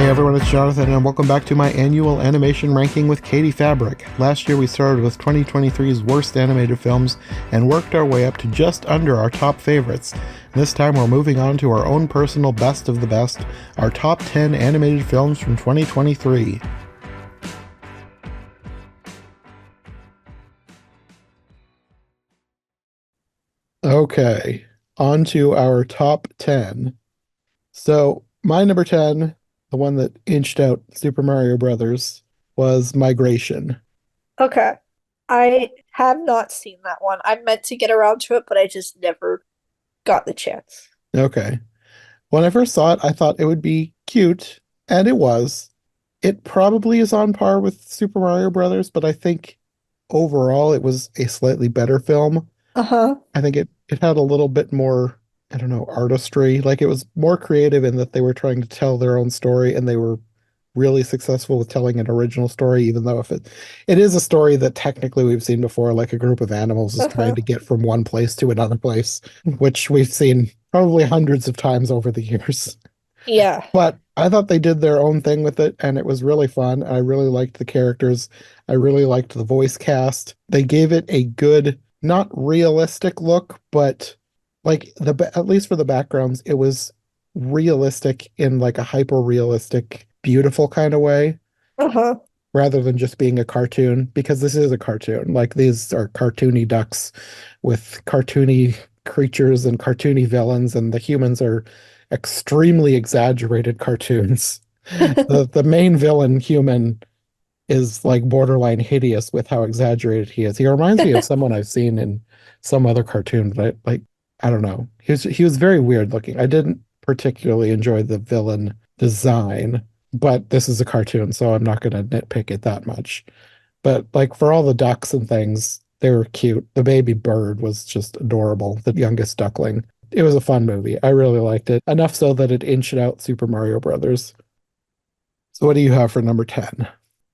Hey everyone, it's Jonathan, and welcome back to my annual animation ranking with Katie Fabrick. Last year we started with 2023's worst animated films and worked our way up to just under our top favorites. This time we're moving on to our own personal best of the best, our top 10 animated films from 2023. Okay, on to our top 10. So, my number 10, the one that inched out Super Mario Brothers, was Migration. Okay. I have not seen that one. I meant to get around to it, but I just never got the chance. Okay. When I first saw it, I thought it would be cute, and it was. It probably is on par with Super Mario Brothers, but I think overall it was a slightly better film. Uh-huh. I think it had a little bit more, I don't know, artistry. Like it was more creative in that they were trying to tell their own story and they were really successful with telling an original story, even though if it is a story that technically we've seen before, like a group of animals is trying Uh-huh. to get from one place to another place, which we've seen probably hundreds of times over the years. Yeah. But I thought they did their own thing with it, and it was really fun. I really liked the characters. I really liked the voice cast. They gave it a good, not realistic look, but like at least for the backgrounds, it was realistic in like a hyper realistic, beautiful kind of way, Uh-huh. rather than just being a cartoon, because this is a cartoon. Like these are cartoony ducks with cartoony creatures and cartoony villains, and the humans are extremely exaggerated cartoons. The main villain human is like borderline hideous with how exaggerated he is. He reminds me of someone I've seen in some other cartoon, but I don't know. He was very weird looking. I didn't particularly enjoy the villain design, but this is a cartoon, so I'm not going to nitpick it that much. But like for all the ducks and things, they were cute. The baby bird was just adorable, the youngest duckling. It was a fun movie. I really liked it. Enough so that it inched out Super Mario Brothers. So what do you have for number 10?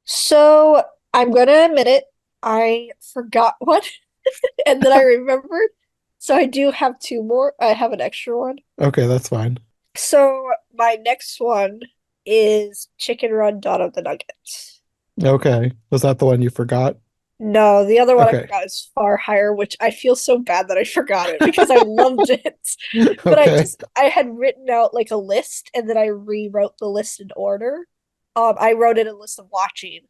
So I'm gonna admit it, I forgot one and then I remembered. So I do have two more. I have an extra one. Okay, that's fine. So my next one is Chicken Run Dawn of the Nuggets. Okay. Was that the one you forgot? No, the other one I Okay. forgot is far higher, which I feel so bad that I forgot it because I loved it. But Okay. I had written out like a list and then I rewrote the list in order. I wrote in a list of watching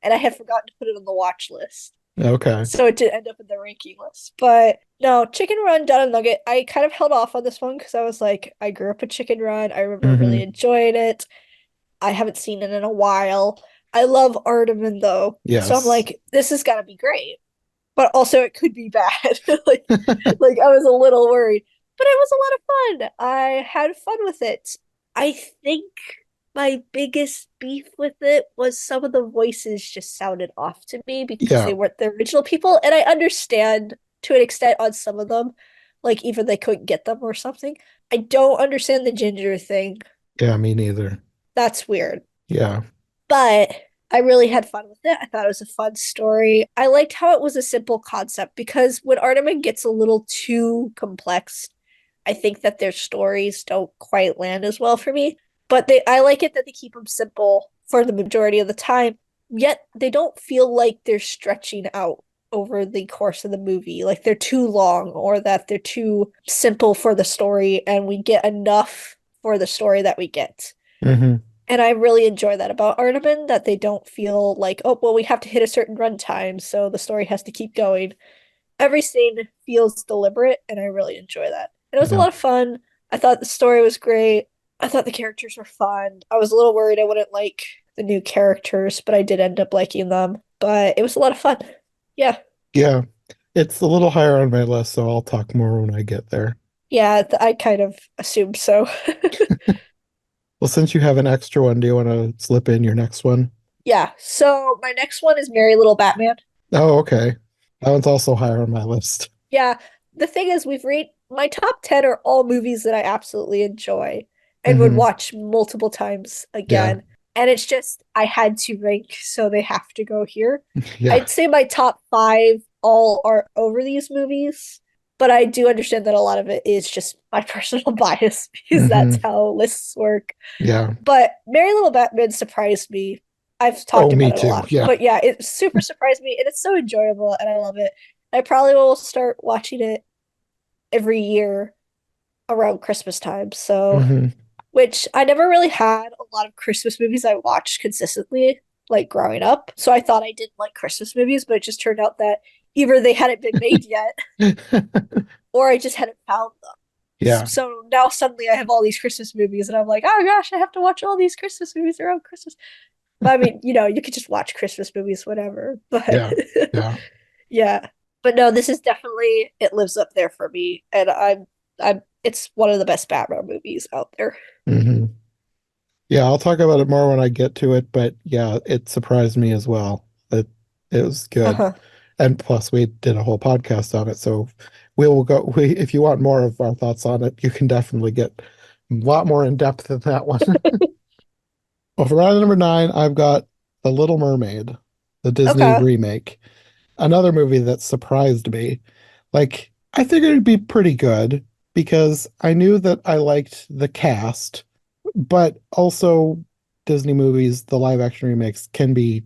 and I had forgotten to put it on the watch list. Okay. So it did end up in the ranking list. But no, Chicken Run, Done and Nugget, I kind of held off on this one because I was like, I grew up with Chicken Run. I remember really Hmm. enjoying it. I haven't seen it in a while. I love Artemin though. So I'm Yes. like, this has got to be great. But also it could be bad. like I was a little worried. But it was a lot of fun. I had fun with it. I think my biggest beef with it was some of the voices just sounded off to me because Yeah. they weren't the original people. And I understand to an extent on some of them, like even they couldn't get them or something. I don't understand the ginger thing. Yeah, me neither. That's weird. Yeah. But I really had fun with it. I thought it was a fun story. I liked how it was a simple concept because when Artemis gets a little too complex, I think that their stories don't quite land as well for me. But I like it that they keep them simple for the majority of the time, yet they don't feel like they're stretching out over the course of the movie, like they're too long or that they're too simple for the story, and we get enough for the story that we get. Hmm. And I really enjoy that about Artemis, that they don't feel like, oh, well, we have to hit a certain runtime, so the story has to keep going. Every scene feels deliberate, and I really enjoy that. And it was a Yeah. lot of fun. I thought the story was great. I thought the characters were fun. I was a little worried I wouldn't like the new characters, but I did end up liking them. But it was a lot of fun. Yeah. Yeah. It's a little higher on my list, so I'll talk more when I get there. Yeah, I kind of assumed so. Well, since you have an extra one, do you want to slip in your next one? Yeah. So my next one is Merry Little Batman. Oh, okay. That one's also higher on my list. Yeah, the thing is, we've read my top 10 are all movies that I absolutely enjoy and would Hmm. watch multiple times Yeah. again. And it's just, I had to rank, so they have to go here. Yeah. I'd say my top five all are over these movies. but I do understand that a lot of it is just my personal bias because that's Hmm. how lists work. Yeah. But Merry Little Batman surprised me. I've Oh, talked me about it a too. lot, Yeah. but yeah, it super surprised me, and it's so enjoyable, and I love it. I probably will start watching it every year around Christmas time. So, Hmm. which I never really had a lot of Christmas movies I watched consistently, like growing up. So I thought I didn't like Christmas movies, but it just turned out that either they hadn't been made yet, or I just hadn't found them. Yeah. So now suddenly I have all these Christmas movies, and I'm like, oh gosh, I have to watch all these Christmas movies around Christmas. But I mean, you could just watch Christmas movies, whatever. But Yeah. Yeah. yeah. But no, this is definitely it lives up there for me. And I'm it's one of the best Batman movies out there. Hmm. Yeah, I'll talk about it more when I get to it, but yeah, it surprised me as well. It was good. Uh-huh. And plus we did a whole podcast on it, so we will go we if you want more of our thoughts on it, you can definitely get a lot more in depth than that one. Well, for round number nine, I've got The Little Mermaid, the Disney Okay. remake. Another movie that surprised me. Like, I figured it'd be pretty good because I knew that I liked the cast, but also Disney movies, the live action remakes can be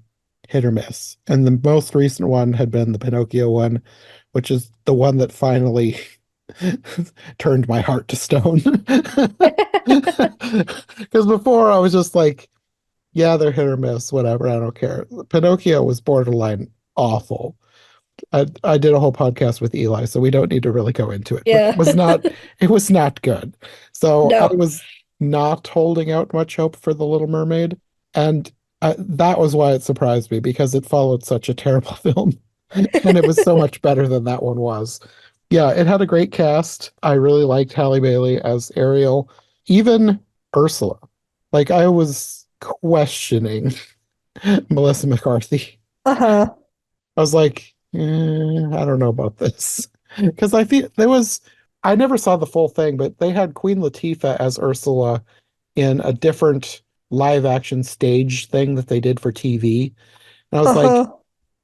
hit or miss. And the most recent one had been the Pinocchio one, which is the one that finally turned my heart to stone. Because before I was just like, yeah, they're hit or miss, whatever, I don't care. Pinocchio was borderline awful. I did a whole podcast with Eli, so we don't need to really go into it, but Yeah. it was not good. So I No. was not holding out much hope for The Little Mermaid, and that was why it surprised me because it followed such a terrible film, and it was so much better than that one was. Yeah, it had a great cast. I really liked Halle Bailey as Ariel, even Ursula. Like I was questioning Melissa McCarthy. Uh-huh. I was like, I don't know about this. Because I feel I never saw the full thing, but they had Queen Latifah as Ursula in a different live action stage thing that they did for TV. And I was like, Uh-huh.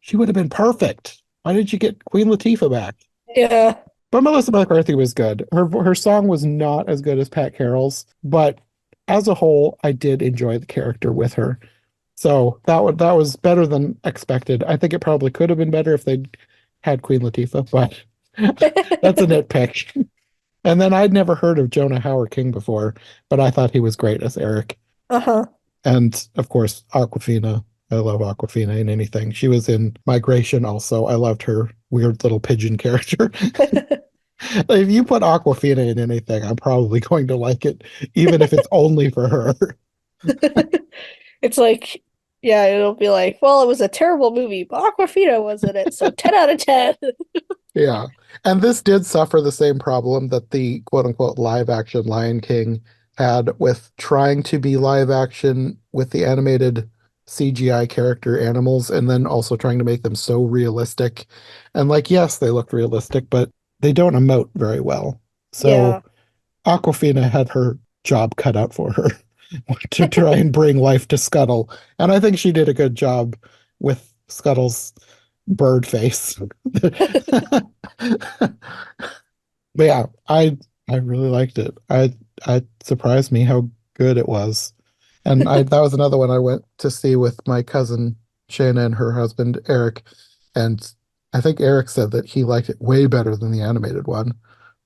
she would have been perfect. Why did you get Queen Latifah back? Yeah. But Melissa McCarthy was good. Her song was not as good as Pat Carroll's, but as a whole, I did enjoy the character with her. So that was better than expected. I think it probably could have been better if they'd had Queen Latifah, but that's a nitpick. And then I'd never heard of Jonah Howard King before, but I thought he was great as Eric. Uh-huh. And of course, Aquafina. I love Aquafina in anything. She was in Migration also. I loved her weird little pigeon character. If you put Aquafina in anything, I'm probably going to like it, even if it's only for her. It's like, yeah, it'll be like, well, it was a terrible movie, but Aquafina was in it, so 10 out of 10. Yeah. And this did suffer the same problem that the quote unquote live action Lion King had with trying to be live action with the animated CGI character animals and then also trying to make them so realistic. And like, yes, they look realistic, but they don't emote very well. So Yeah. Aquafina had her job cut out for her to try and bring life to Scuttle. And I think she did a good job with Scuttle's bird face. But yeah, I really liked it. I surprised me how good it was. And I that was another one I went to see with my cousin Shayna and her husband Eric. And I think Eric said that he liked it way better than the animated one.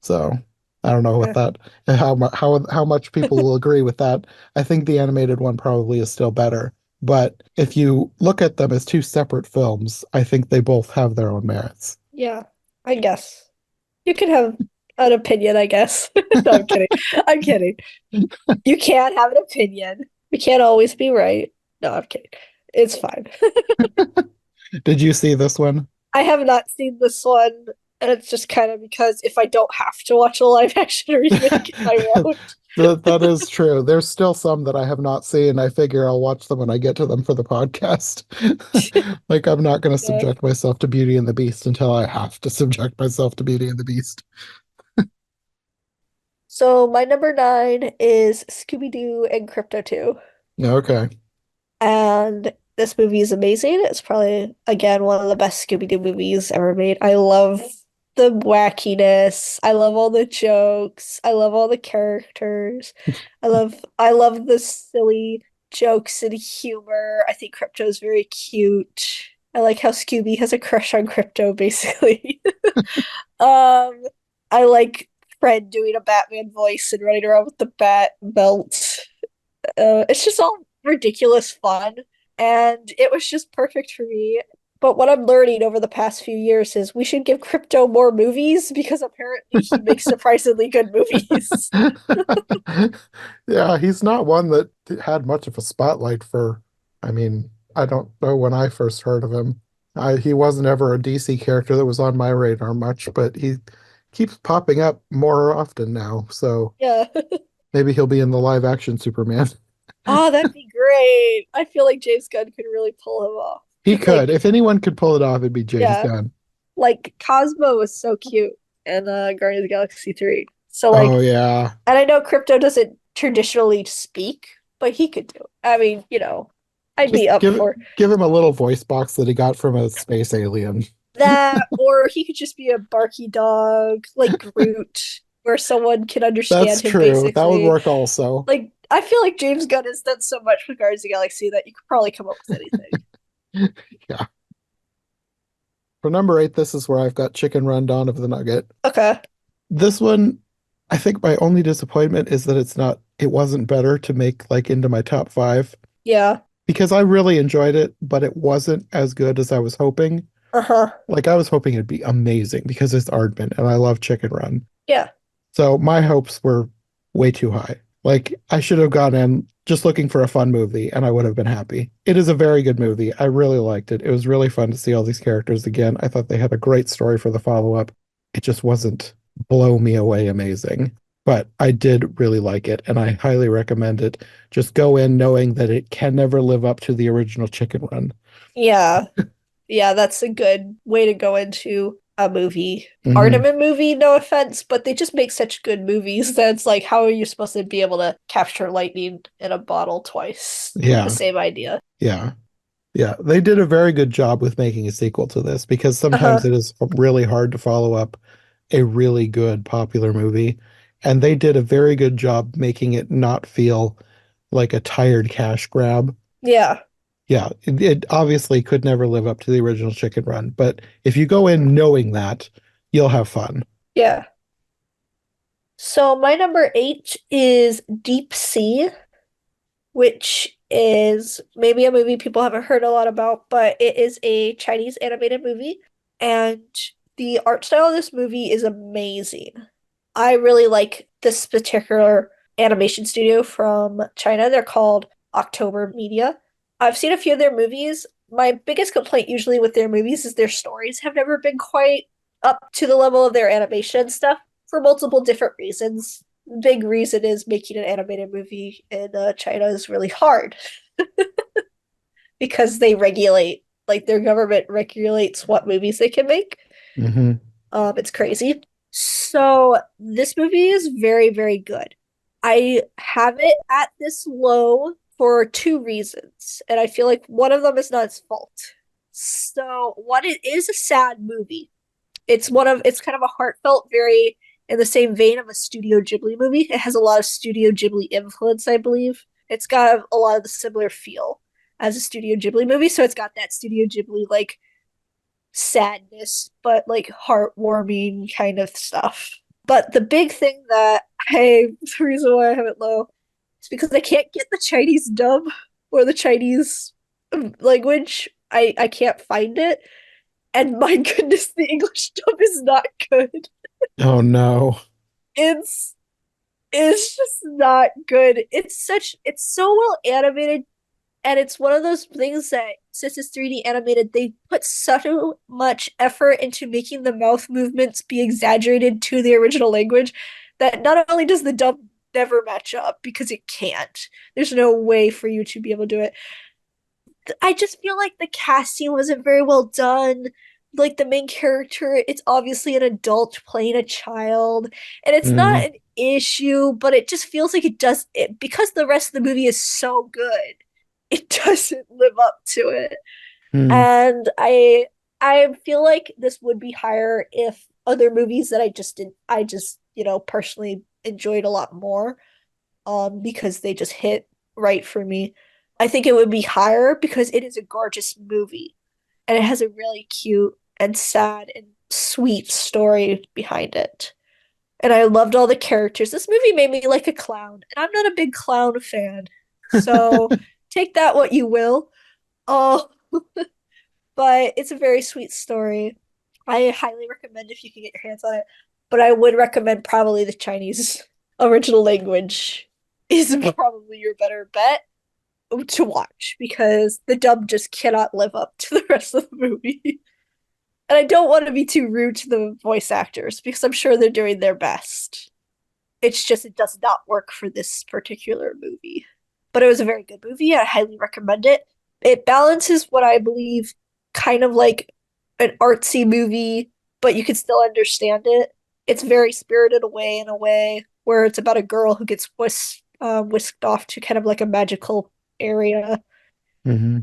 So I don't know what Yeah. that how much people will agree with that. I think the animated one probably is still better. But if you look at them as two separate films, I think they both have their own merits. Yeah. I guess. You can have an opinion, I guess. No, I'm kidding. I'm kidding. You can have an opinion. You can't always be right. No, I'm kidding. It's fine. Did you see this one? I have not seen this one, and it's just kind of because if I don't have to watch a live action remake, I won't. That is true. There's still some that I have not seen. I figure I'll watch them when I get to them for the podcast. Like I'm not going to Yeah. subject myself to Beauty and the Beast until I have to subject myself to Beauty and the Beast. So my number nine is Scooby-Doo and Crypto 2. Okay. And this movie is amazing. It's probably, again, one of the best Scooby-Doo movies ever made. I love the wackiness. I love all the jokes. I love all the characters. I love the silly jokes and humor. I think Crypto's very cute. I like how Scooby has a crush on Crypto, basically. Um, I like Fred doing a Batman voice and running around with the bat belt. It's just all ridiculous fun, and it was just perfect for me. But what I'm learning over the past few years is we should give Crypto more movies because apparently he makes surprisingly good movies. Yeah, he's not one that had much of a spotlight for, I mean, I don't know when I first heard of him. He wasn't ever a DC character that was on my radar much, but he keeps popping up more often now. So Yeah. maybe he'll be in the live action Superman. Oh, that'd be great. I feel like James Gunn could really pull him off. He Because, could. like, If anyone could pull it off, it'd be James yeah, Gunn. like Cosmo was so cute in Guardians of the Galaxy 3. So, Oh like, yeah. and I know Crypto doesn't traditionally speak, but he could do it. I mean, I'd be Just up for give him a little voice box that he got from a space alien. that, or he could just be a barky dog like Groot, where someone can That's understand him true. That would basically. work also. Like, I feel like James Gunn has done so much with Guardians of the Galaxy that you could probably come up with anything. Yeah. For number 8, this is where I've got Chicken Run Dawn of the Nugget. Okay. This one, I think my only disappointment is that it wasn't better to make like into my top 5 Yeah. because I really enjoyed it, but it wasn't as good as I was hoping. Uh-huh. Like I was hoping it'd be amazing because it's Aardman and I love Chicken Run. Yeah. So my hopes were way too high. Like I should have gone in just looking for a fun movie and I would have been happy. It is a very good movie. I really liked it. It was really fun to see all these characters again. I thought they had a great story for the follow-up. It just wasn't blow me away amazing. But I did really like it and I highly recommend it. Just go in knowing that it can never live up to the original Chicken Run. Yeah. Yeah, that's a good way to go into a movie. Hmm. Artemis movie, no offense, but they just make such good movies that it's like, how are you supposed to be able to capture lightning in a bottle twice with the Yeah, same idea? yeah. Yeah, they did a very good job with making a sequel to this because sometimes Uh-huh. it is really hard to follow up a really good popular movie. And they did a very good job making it not feel like a tired cash grab. Yeah. Yeah, it obviously could never live up to the original Chicken Run, but if you go in knowing that, you'll have fun. Yeah. So my number 8 is Deep Sea, which is maybe a movie people haven't heard a lot about, but it is a Chinese animated movie. And the art style of this movie is amazing. I really like this particular animation studio from China. They're called October Media. I've seen a few of their movies. My biggest complaint usually with their movies is their stories have never been quite up to the level of their animation stuff for multiple different reasons. Big reason is making an animated movie in China is really hard because they regulate, like their government regulates what movies they can make. Hmm. It's crazy. So this movie is very, very good. I have it at this low for two reasons, and I feel like one of them is not its fault. So one, it is a sad movie. It's kind of a heartfelt, very in the same vein of a Studio Ghibli movie. It has a lot of Studio Ghibli influence, I believe. It's got a lot of the similar feel as a Studio Ghibli movie, so it's got that Studio Ghibli like sadness, but like heartwarming kind of stuff. But the big thing that the reason why I have it low is because I can't get the Chinese dub or the Chinese language. I can't find it. And my goodness, the English dub is not good. Oh no. It's it's just not good. It's so well animated, and it's one of those things that since it's 3D animated, they put so much effort into making the mouth movements be exaggerated to the original language that not only does the dub never match up because it can't. There's no way for you to be able to do it. I just feel like the casting wasn't very well done. Like the main character, it's obviously an adult playing a child, and it's not Hmm. an issue, but it just feels like it does it because the rest of the movie is so good. It doesn't live up to it. Hmm. And I feel like this would be higher if other movies that I just, personally enjoyed a lot more because they just hit right for me. I think it would be higher because it is a gorgeous movie and it has a really cute and sad and sweet story behind it. And I loved all the characters. This movie made me like a clown, and I'm not a big clown fan. So take that what you will. Oh, but it's a very sweet story. I highly recommend if you can get your hands on it. But I would recommend probably the Chinese original language is probably your better bet to watch because the dub just cannot live up to the rest of the movie. And I don't want to be too rude to the voice actors because I'm sure they're doing their best. It's just it does not work for this particular movie. But it was a very good movie. I highly recommend it. It balances what I believe kind of like an artsy movie, but you can still understand it. It's very spirited away in a way where it's about a girl who gets whisked off to kind of like a magical area. Hmm.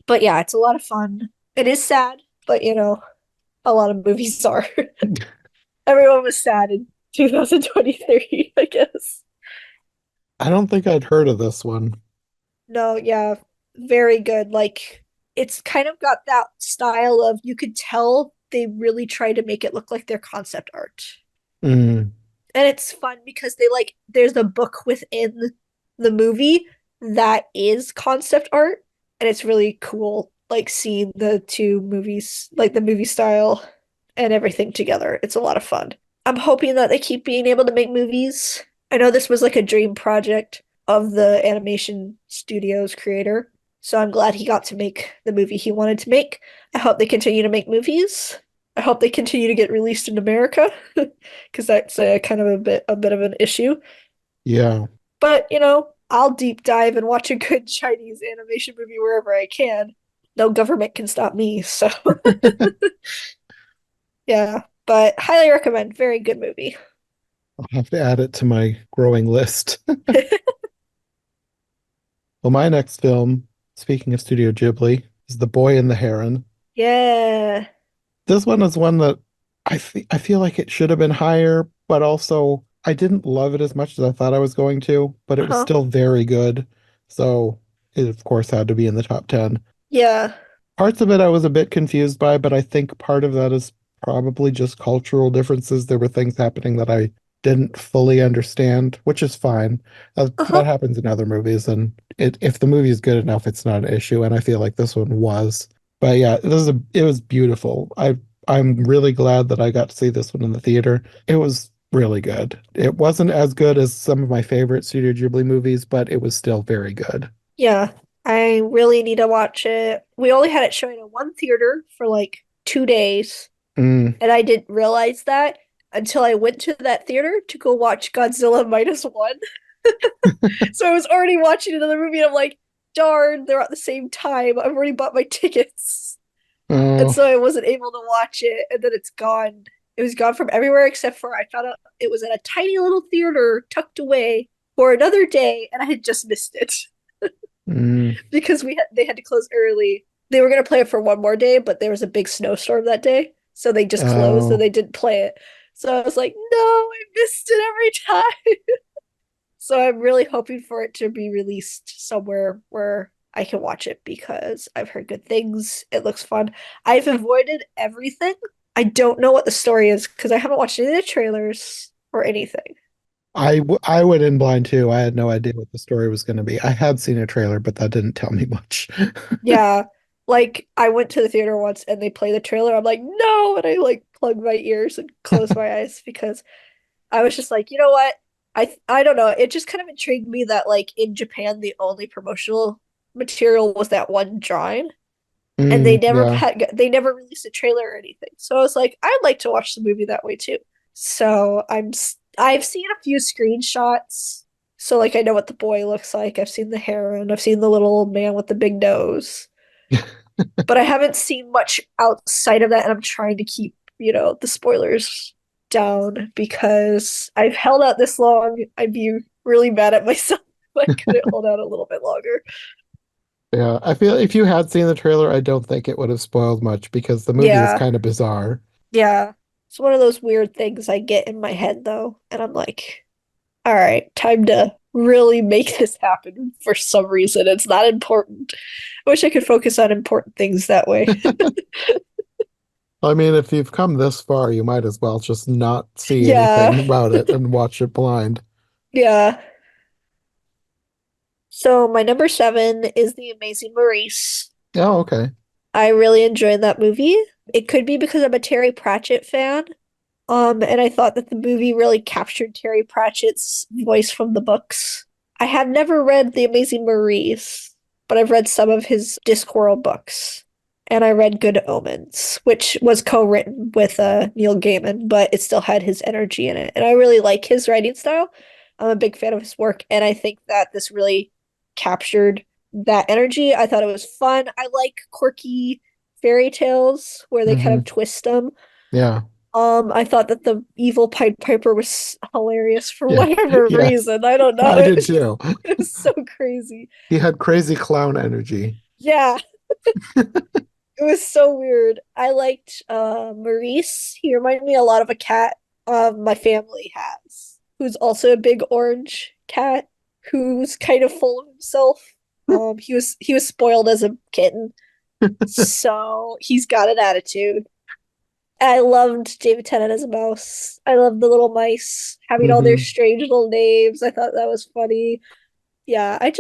But yeah, it's a lot of fun. It is sad, but a lot of movies are. Everyone was sad in 2023, I guess. I don't think I'd heard of this one. No, yeah, very good. Like it's kind of got that style of you could tell they really try to make it look like their concept art. Mm, And it's fun because they like there's a book within the movie that is concept art and it's really cool like seeing the two movies, like the movie style and everything together. It's a lot of fun. I'm hoping that they keep being able to make movies. I know this was like a dream project of the animation studio's creator. So I'm glad he got to make the movie he wanted to make. I hope they continue to make movies. I hope they continue to get released in America because that's kind of a bit of an issue. yeah. But I'll deep dive and watch a good Chinese animation movie wherever I can. No government can stop me. So yeah, but highly recommend. Very good movie. I'll have to add it to my growing list. Well, my next film, speaking of Studio Ghibli, is The Boy and the Heron. Yeah. This one is one that I feel like it should have been higher, but also I didn't love it as much as I thought I was going to, but it was Uh-huh. still very good. So it, of course, had to be in the top 10. Yeah. Parts of it I was a bit confused by, but I think part of that is probably just cultural differences. There were things happening that I didn't fully understand, which is fine. That Uh-huh. happens in other movies, and if the movie is good enough, it's not an issue. And I feel like this one was. But yeah, it was beautiful. I'm really glad that I got to see this one in the theater. It was really good. It wasn't as good as some of my favorite Studio Ghibli movies, but it was still very good. Yeah. I really need to watch it. We only had it showing in one theater for like 2 days, Mm. and I didn't realize that until I went to that theater to go watch Godzilla Minus One. So I was already watching another movie, and I'm like, darn, they're at the same time. I've already bought my tickets. And Oh, so I wasn't able to watch it, and then it's gone. It was gone from everywhere except for I found out it was in a tiny little theater tucked away for another day, and I had just missed it mm. because they had to close early. They were gonna play it for one more day, but there was a big snowstorm that day, so they just closed and Oh. they didn't play it. So I was like, no, I missed it every time. So I'm really hoping for it to be released somewhere where I can watch it because I've heard good things. It looks fun. I've avoided everything. I don't know what the story is because I haven't watched any of the trailers or anything. I went in blind too. I had no idea what the story was going to be. I had seen a trailer, but that didn't tell me much. Yeah, like I went to the theater once and they play the trailer. I'm like, no, and I like plug my ears and close my eyes because I was just like, you know what? I don't know. It just kind of intrigued me that like in Japan the only promotional material was that one drawing and Mm, yeah. they never released a trailer or anything. So I was like, I'd like to watch the movie that way too. So I've seen a few screenshots. So like I know what the boy looks like. I've seen the heron. I've seen the little old man with the big nose. But I haven't seen much outside of that and I'm trying to keep, the spoilers down because I've held out this long. I'd be really mad at myself if I couldn't hold out a little bit longer. Yeah. I feel if you had seen the trailer, I don't think it would have spoiled much because the movie is Yeah. kind of bizarre. Yeah. It's one of those weird things I get in my head though, and I'm like, all right, time to really make this happen for some reason. It's not important. I wish I could focus on important things that way. I mean, if you've come this far, you might as well just not see Yeah, anything about it and watch it blind. yeah. So my number seven is The Amazing Maurice. Oh, okay. I really enjoyed that movie. It could be because I'm a Terry Pratchett fan. And I thought that the movie really captured Terry Pratchett's voice from the books. I have never read The Amazing Maurice, but I've read some of his Discworld books. And I read Good Omens, which was co-written with Neil Gaiman, but it still had his energy in it. And I really like his writing style. I'm a big fan of his work, and I think that this really captured that energy. I thought it was fun. I like quirky fairy tales where they kind Hmm. of twist them. Yeah. I thought that the evil Pied Piper was hilarious for Yeah. whatever Yes. reason. I don't know. I did too. It was so crazy. He had crazy clown energy. Yeah, it was so weird. I liked Maurice. He reminded me a lot of a cat my family has, who's also a big orange cat who's kind of full of himself. He was spoiled as a kitten, so he's got an attitude. I loved David Tennant as a mouse. I loved the little mice having all their Hmm. strange little names. I thought that was funny. Yeah, I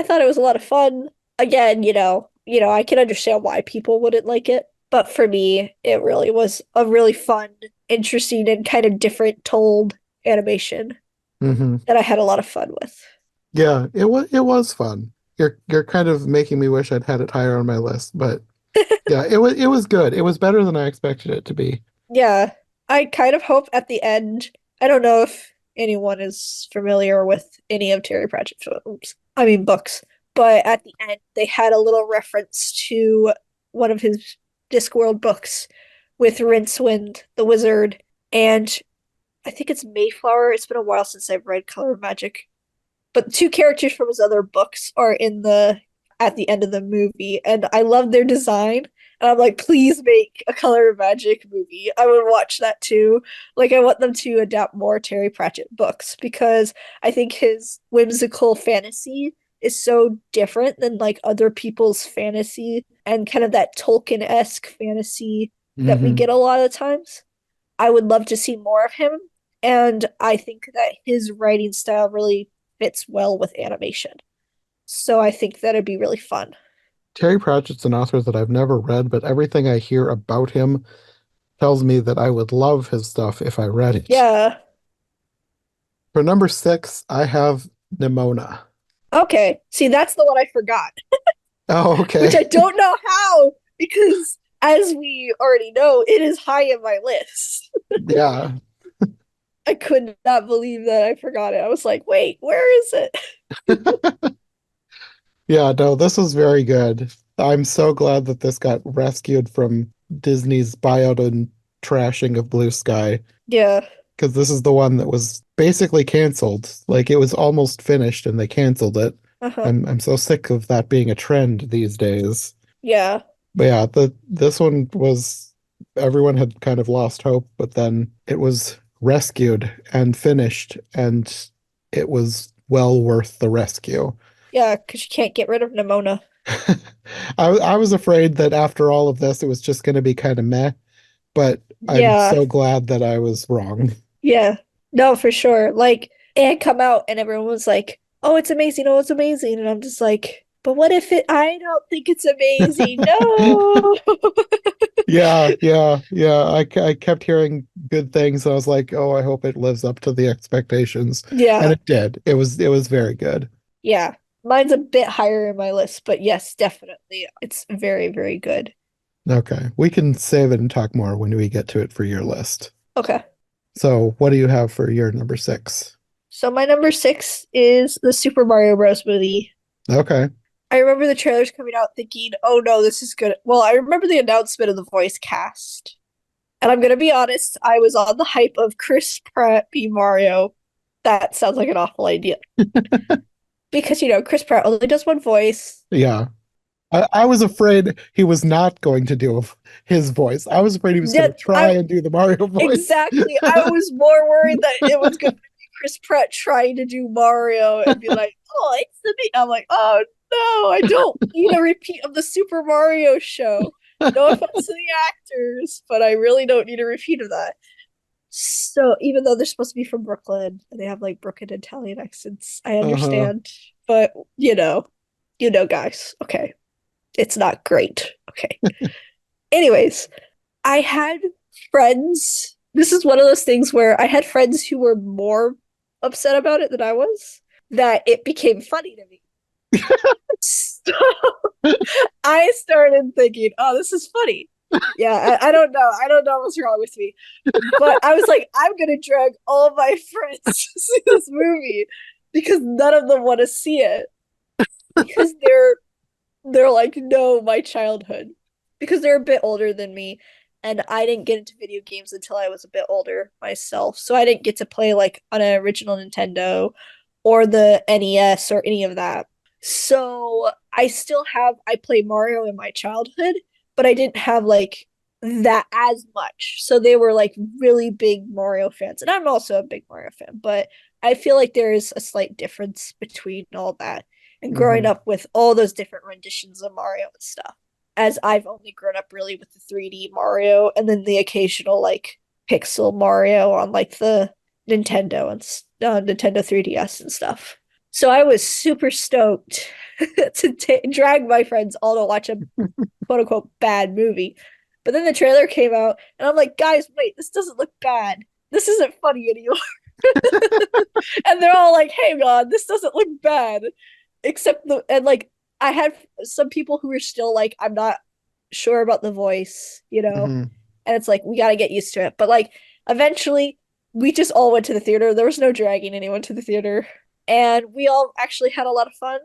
thought it was a lot of fun. Again, I can understand why people wouldn't like it, but for me, it really was a really fun, interesting, and kind of different told animation Hmm. that I had a lot of fun with. Yeah, it was fun. You're kind of making me wish I'd had it higher on my list, but yeah, it was good. It was better than I expected it to be. Yeah, I kind of hope at the end, I don't know if anyone is familiar with any of Terry Pratchett films, I mean books, but at the end they had a little reference to one of his Discworld books with Rincewind, the wizard, and I think it's Mayflower. It's been a while since I've read Color of Magic, but two characters from his other books are in the at the end of the movie, and I love their design. And I'm like, please make a Color of Magic movie. I would watch that too. Like, I want them to adapt more Terry Pratchett books because I think his whimsical fantasy is so different than like other people's fantasy and kind of that Tolkien-esque fantasy that we Hmm. get a lot of times. I would love to see more of him, and I think that his writing style really fits well with animation. So I think that'd be really fun. Terry Pratchett's an author that I've never read, but everything I hear about him tells me that I would love his stuff if I read it. Yeah. For number six, I have Nimona. Okay. See, that's the one I forgot, Oh, which okay. I don't know how because as we already know, it is high in my list. Yeah. I could not believe that I forgot it. I was like, wait, where is it? Yeah, no, this was very good. I'm so glad that this got rescued from Disney's buyout and trashing of Blue Sky, Yeah. because this is the one that was basically canceled. Like it was almost finished and they canceled it. Uh-huh. I'm so sick of that being a trend these days. Yeah. But yeah, this one was everyone had kind of lost hope, but then it was rescued and finished, and it was well worth the rescue. Yeah, because you can't get rid of Nimona. I was afraid that after all of this, it was just going to be kind of meh, but I'm Yeah. so glad that I was wrong. Yeah. No, for sure. Like it had come out and everyone was like, "Oh, it's amazing. Oh, it's amazing." And I'm just like, "But what if it I don't think it's amazing." No. Yeah, yeah, yeah. I kept hearing good things, and I was like, oh, I hope it lives up to the expectations. And Yeah. it did. It was very good. Yeah. Mine's a bit higher in my list, but yes, definitely. It's very, very good. Okay, we can save it and talk more when we get to it for your list. Okay. So, what do you have for your number six? So my number six is the Super Mario Bros. Movie. Okay. I remember the trailers coming out thinking, oh no, this is good. Well, I remember the announcement of the voice cast. And I'm gonna be honest, I was on the hype of Chris Pratt being Mario. That sounds like an awful idea. Because, Chris Pratt only does one voice. Yeah. I was afraid he was not going to do his voice. I was afraid he was going Yeah, to try and do the Mario voice. exactly. I was more worried that it was going to be Chris Pratt trying to do Mario and be like, "Oh, it's the me." I'm like, "Oh no, I don't need a repeat of the Super Mario show." No offense to the actors, but I really don't need a repeat of that. So even though they're supposed to be from Brooklyn and they have like Brooklyn Italian accents, I Uh-huh. understand. But guys, okay, it's not great. Okay. Anyways, I had friends. This is one of those things where I had friends who were more upset about it than I was, that it became funny to me. So I started thinking, oh, this is funny. Yeah, I don't know. I don't know what's wrong with me. But I was like, I'm gonna drag all of my friends to see this movie because none of them want to see it. Because they're like, no, my childhood. Because they're a bit older than me. And I didn't get into video games until I was a bit older myself. So I didn't get to play like on an original Nintendo or the NES or any of that. So I played Mario in my childhood, but I didn't have like that as much. So they were like really big Mario fans. And I'm also a big Mario fan, but I feel like there is a slight difference between all that and growing Hmm. up with all those different renditions of Mario and stuff. As I've only grown up really with the 3D Mario and then the occasional like pixel Mario on like the Nintendo and Nintendo 3DS and stuff. So I was super stoked to drag my friends all to watch a quote unquote bad movie. But then the trailer came out, and I'm like, guys, wait, this doesn't look bad. This isn't funny anymore. And they're all like, hey, God, this doesn't look bad. Except and like, I had some people who were still like, I'm not sure about the voice, Hmm. and it's like, we got to get used to it. But like, eventually, we just all went to the theater. There was no dragging anyone to the theater. And we all actually had a lot of fun.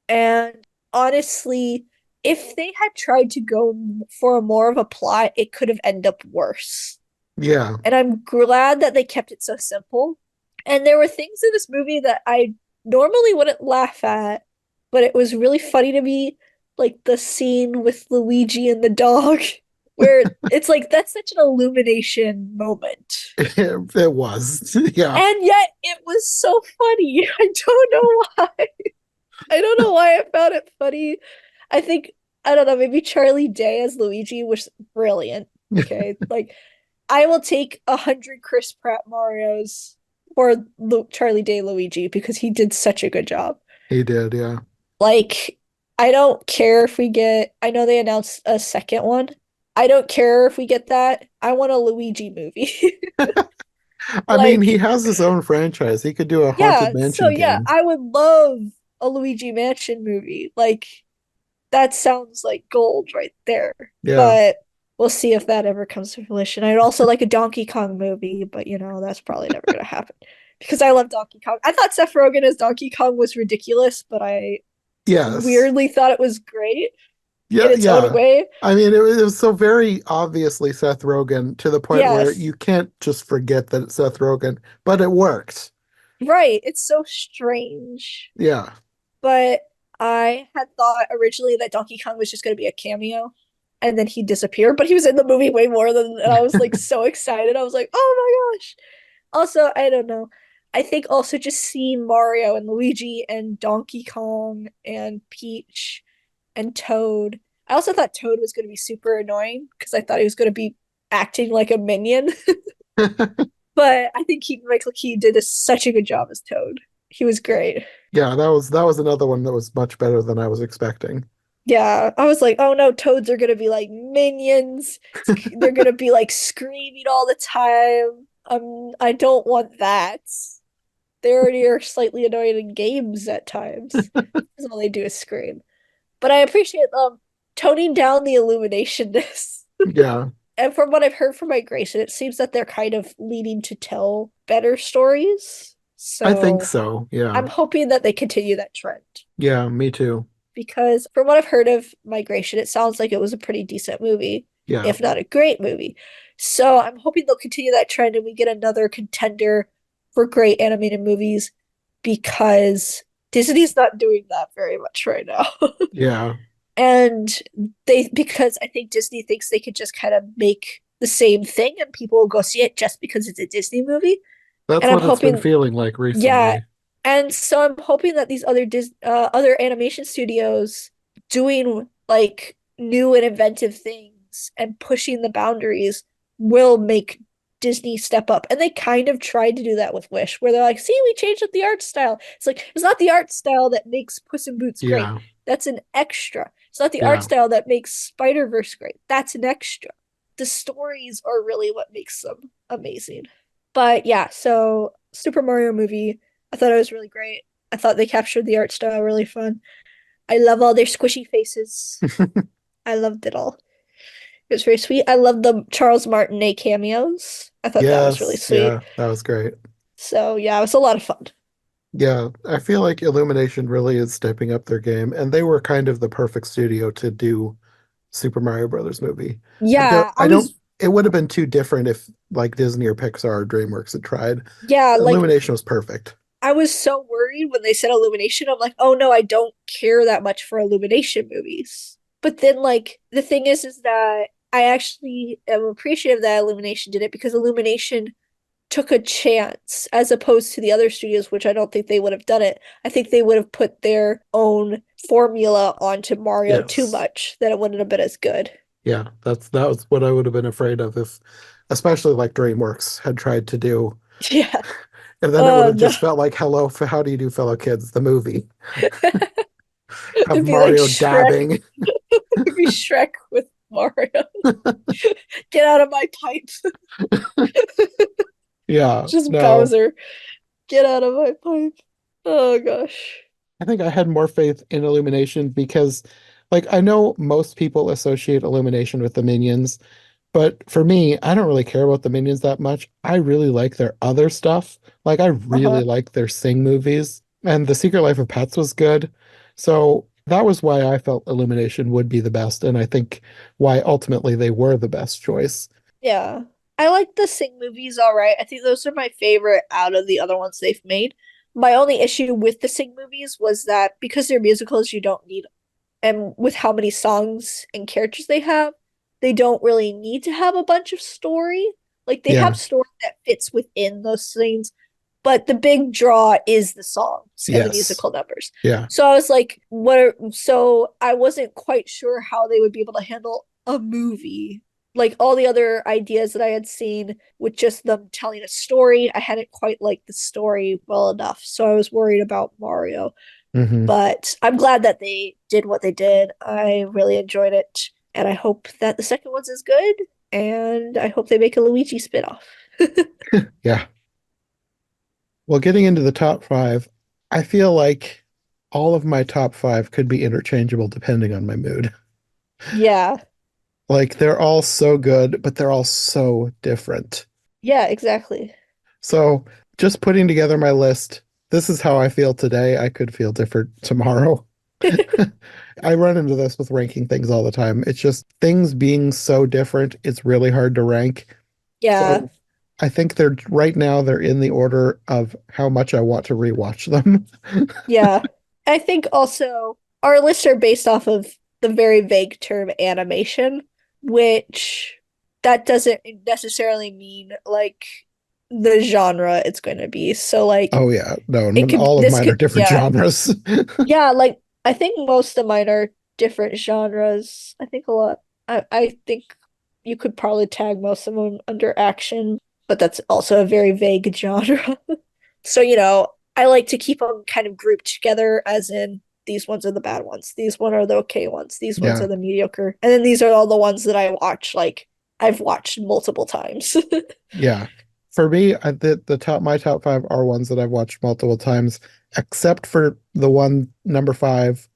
And honestly, if they had tried to go for a more of a plot, it could have ended up worse. Yeah. And I'm glad that they kept it so simple. And there were things in this movie that I normally wouldn't laugh at, but it was really funny to me. Like the scene with Luigi and the dog, where it's like that's such an illumination moment. It was. Yeah. And yet it was so funny. I don't know why. I don't know why I found it funny. I think I don't know, maybe Charlie Day as Luigi was brilliant. Okay. Like I will take 100 Chris Pratt Marios for Charlie Day Luigi because he did such a good job. He did, yeah. Like, I don't care if we get, I know they announced a second one. I don't care if we get that. I want a Luigi movie. I mean, he Like, has his own franchise. He could do a Haunted yeah, so Mansion yeah, game. I would love a Luigi Mansion movie. Like, that sounds like gold right there. Yeah. But we'll see if that ever comes to fruition. I'd also like a Donkey Kong movie, but that's probably never gonna happen. Because I love Donkey Kong. I thought Seth Rogen as Donkey Kong was ridiculous, but I Yes. weirdly thought it was great in Yeah, its own yeah. way. I mean, it was so very obviously Seth Rogen to the point where Yes, you can't just forget that it's Seth Rogen, but it worked. right. It's so strange. Yeah. But I had thought originally that Donkey Kong was just going to be a cameo and then he disappeared, but he was in the movie way more than, and I was like so excited. I was like, oh my gosh. Also, I don't know. I think also just seeing Mario and Luigi and Donkey Kong and Peach and Toad. I also thought Toad was going to be super annoying because I thought he was going to be acting like a minion. But I think Michael Keaton did such a good job as Toad. He was great. Yeah, that was another one that was much better than I was expecting. Yeah, I was like, oh no, toads are gonna be like minions. They're gonna be like screaming all the time. I don't want that. They already are slightly annoying in games at times. Because all they do is scream. But I appreciate toning down the illuminationness. Yeah, And from what I've heard from Migration, it seems that they're kind of leading to tell better stories. I think So so. Yeah. I'm hoping that they continue that trend. Yeah, me too. Because from what I've heard of Migration, it sounds like it was a pretty decent movie, Yeah. if not a great movie. So I'm hoping they'll continue that trend and we get another contender for great animated movies because Disney's not doing that very much right now. Yeah. And because I think Disney thinks they could just kind of make the same thing and people will go see it just because it's a Disney movie. That's And I'm what it's been hoping, feeling like yeah. recently. And so I'm hoping that these other animation studios doing like new and inventive things and pushing the boundaries will make Disney step up. And they kind of tried to do that with Wish, where they're like, see, we changed up the art style. It's like, it's not the art style that makes Puss in Boots great. Yeah, That's an extra. It's not the art yeah. style that makes Spider-Verse great. That's an extra. The stories are really what makes them amazing. But yeah, so Super Mario movie, I thought it was really great. I thought they captured the art style really fun. I love all their squishy faces. I loved it all. It was very sweet. I love the Charles Martinet cameos. I thought that was really Yes, sweet. yeah, that was great. So yeah, it was a lot of fun. Yeah, I feel like Illumination really is stepping up their game, and they were kind of the perfect studio to do Super Mario Brothers movie. Yeah, I I don't, was it would have been too different if like Disney or Pixar or DreamWorks had tried. yeah, like Illumination was perfect. I was so worried when they said Illumination. I'm like, oh no, I don't care that much for Illumination movies. But then like the thing is that I actually am appreciative that Illumination did it because Illumination took a chance as opposed to the other studios, which I don't think they would have done it. I think they would have put their own formula onto Mario too Yes. much, that it wouldn't have been as good. Yeah, that was what I would have been afraid of if, especially like DreamWorks had tried to do. Yeah. And then it would Oh have no. just felt like, hello, how do you do, fellow kids? The movie. Have It'd be like Mario Shrek. dabbing. It'd be Shrek with Mario. Get out of my pipe. Yeah, Just no. Bowser. Get out of my pipe. Oh gosh. I think I had more faith in Illumination because, like, I know most people associate Illumination with the Minions, but for me, I don't really care about the Minions that much. I really like their other stuff. Like, I really Uh-huh. like their Sing movies, and The Secret Life of Pets was good. So that was why I felt Illumination would be the best, and I think why ultimately they were the best choice. Yeah. I like the Sing movies all right. I think those are my favorite out of the other ones they've made. My only issue with the Sing movies was that because they're musicals, you don't need, and with how many songs and characters they have, they don't really need to have a bunch of story. Like they have Yeah. story that fits within those things, but the big draw is the songs and the Yes. musical numbers. Yeah. So I was like, what are, so I wasn't quite sure how they would be able to handle a movie. Like all the other ideas that I had seen with just them telling a story, I hadn't quite liked the story well enough. So I was worried about Mario. Hmm. But I'm glad that they did what they did. I really enjoyed it. And I hope that the second one's as good. And I hope they make a Luigi spinoff. Yeah. Well, getting into the top five, I feel like all of my top five could be interchangeable depending on my mood. Yeah. Like they're all so good, but they're all so different. Yeah, exactly. So just putting together my list, this is how I feel today. I could feel different tomorrow. I run into this with ranking things all the time. It's just things being so different, it's really hard to rank. Yeah. So I think they're right now they're in the order of how much I want to rewatch them. Yeah. I think also our lists are based off of the very vague term animation, which that doesn't necessarily mean like the genre it's going to be. So like Oh yeah, no, it could all of this mine are could different yeah. genres. Yeah, like I think most of mine are different genres. I think a lot. I think you could probably tag most of them under action, but that's also a very vague genre. So, I like to keep them kind of grouped together, as in these ones are the bad ones, these one are the okay ones, these ones are Yeah, the mediocre, and then these are all the ones that I watch, like I've watched multiple times. yeah. For me, the top my top five are ones that I've watched multiple times, except for the one number five,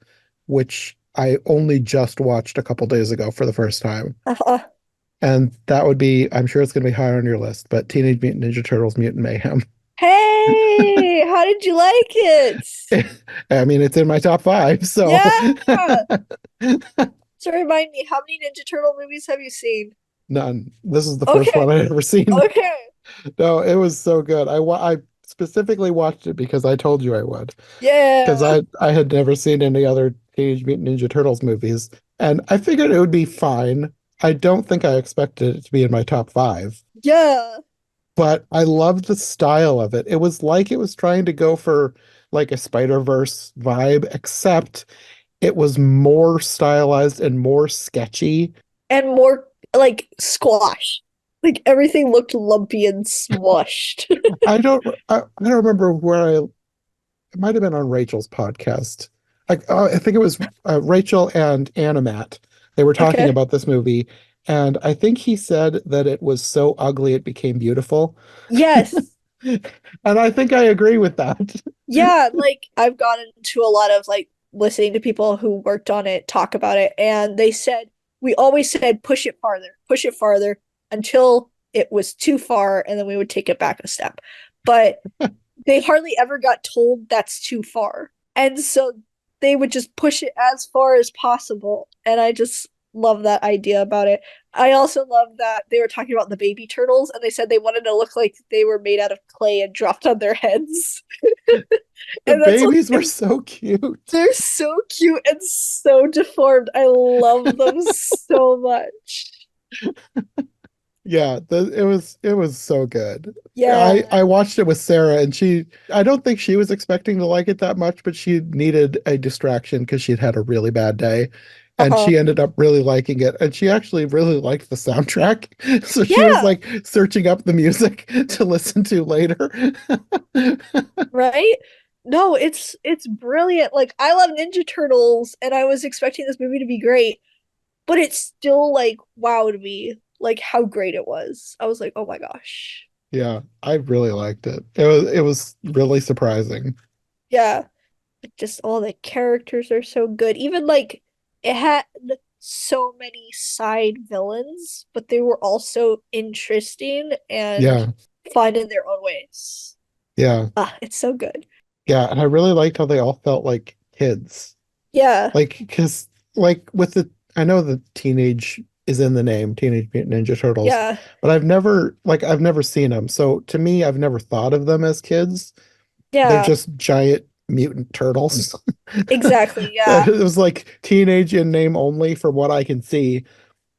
which I only just watched a couple days ago for the first time. uh, And that would be, I'm sure it's going to be higher on your list, but Teenage Mutant Ninja Turtles Mutant Mayhem. hey, how did you like it? I mean, it's in my top five, so Yeah. So remind me, how many Ninja Turtle movies have you seen? none. This is the first Okay, one I've ever seen. okay. No, it was so good. I specifically watched it because I told you I would. Because Yeah. I had never seen any other. Teenage Mutant Ninja Turtles movies, and I figured it would be fine. I don't think I expected it to be in my top five, Yeah. but I loved the style of it. It was like it was trying to go for like a Spider-Verse vibe, except it was more stylized and more sketchy. And more like squash. Like everything looked lumpy and smushed. I don't remember where it might have been on Rachel's podcast. I think it was Rachel and Animat. They were talking Okay. about this movie, and I think he said that it was so ugly it became beautiful. Yes. And I think I agree with that. Yeah, like I've gotten into a lot of like listening to people who worked on it talk about it, and they said we always said push it farther until it was too far, and then we would take it back a step. But they hardly ever got told that's too far. And so they would just push it as far as possible. And I just love that idea about it. I also love that they were talking about the baby turtles and they said they wanted to look like they were made out of clay and dropped on their heads. The And that's babies were and so cute. they're so cute and so deformed. I love them so much. Yeah, it was so good. Yeah. I watched it with Sarah, and I don't think she was expecting to like it that much, but she needed a distraction because she'd had a really bad day, and Uh-huh. she ended up really liking it, and she actually really liked the soundtrack. So she was Yeah. like searching up the music to listen to later. Right? No, it's brilliant. Like I love Ninja Turtles and I was expecting this movie to be great, but it still like wowed me like how great it was. I was like, "Oh my gosh." Yeah, I really liked it. It was really surprising. Yeah, just all the characters are so good. Even like it had so many side villains, but they were also interesting and Yeah, fun in their own ways. yeah, Ah, it's so good. yeah, and I really liked how they all felt like kids. Yeah. Like, because, like, with I know the teenage is in the name, Teenage Mutant Ninja Turtles, Yeah. but I've never seen them. So to me, I've never thought of them as kids. They're Yeah. just giant mutant turtles. Exactly. That Yeah. it was like teenage in name only from what I can see.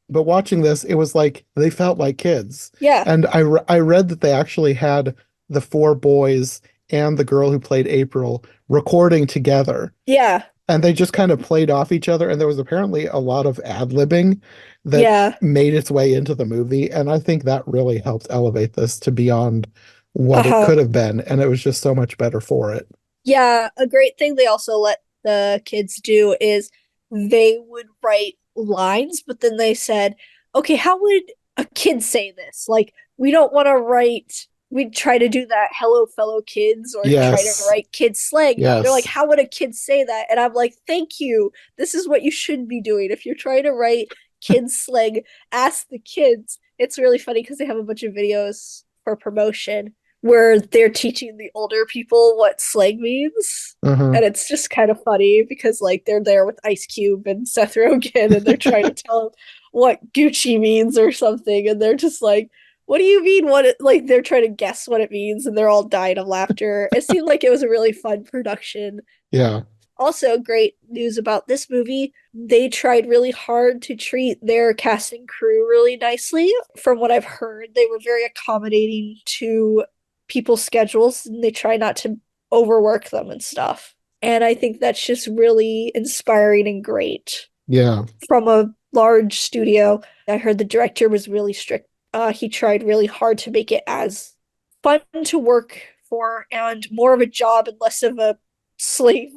But watching this, it was like they felt like kids. Yeah. And I read that they actually had the four boys and the girl who played April recording together, Yeah. and they just kind of played off each other, and there was apparently a lot of ad-libbing that Yeah. made its way into the movie, and I think that really helped elevate this to beyond what it Uh-huh. could have been, and it was just so much better for it. Yeah, a great thing they also let the kids do is they would write lines, but then they said, okay, how would a kid say this? Like, we don't want to write, we'd try to do that hello fellow kids or try to Yes, write kid slang. They're like, yes. how would a kid say that? And I'm like, thank you. This is what you should be doing. If you're trying to write kids slang, ask the kids. It's really funny because they have a bunch of videos for promotion where they're teaching the older people what slang means. Uh-huh. And it's just kind of funny because like they're there with Ice Cube and Seth Rogen and they're trying to tell them what Gucci means or something. And they're just like, what do you mean? What it like they're trying to guess what it means and they're all dying of laughter. It seemed like it was a really fun production. Yeah, Also, great news about this movie. They tried really hard to treat their cast and crew really nicely. From what I've heard, they were very accommodating to people's schedules and they try not to overwork them and stuff. And I think that's just really inspiring and great yeah, from a large studio. I heard the director was really strict. He tried really hard to make it as fun to work for and more of a job and less of a slave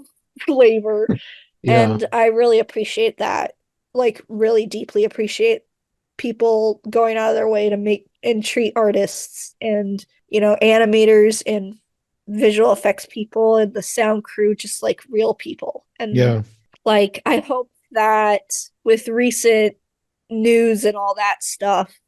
labor. yeah, And I really appreciate that. Like, really deeply appreciate people going out of their way to make and treat artists and, animators and visual effects people and the sound crew just like real people. And yeah, like, I hope that with recent news and all that stuff,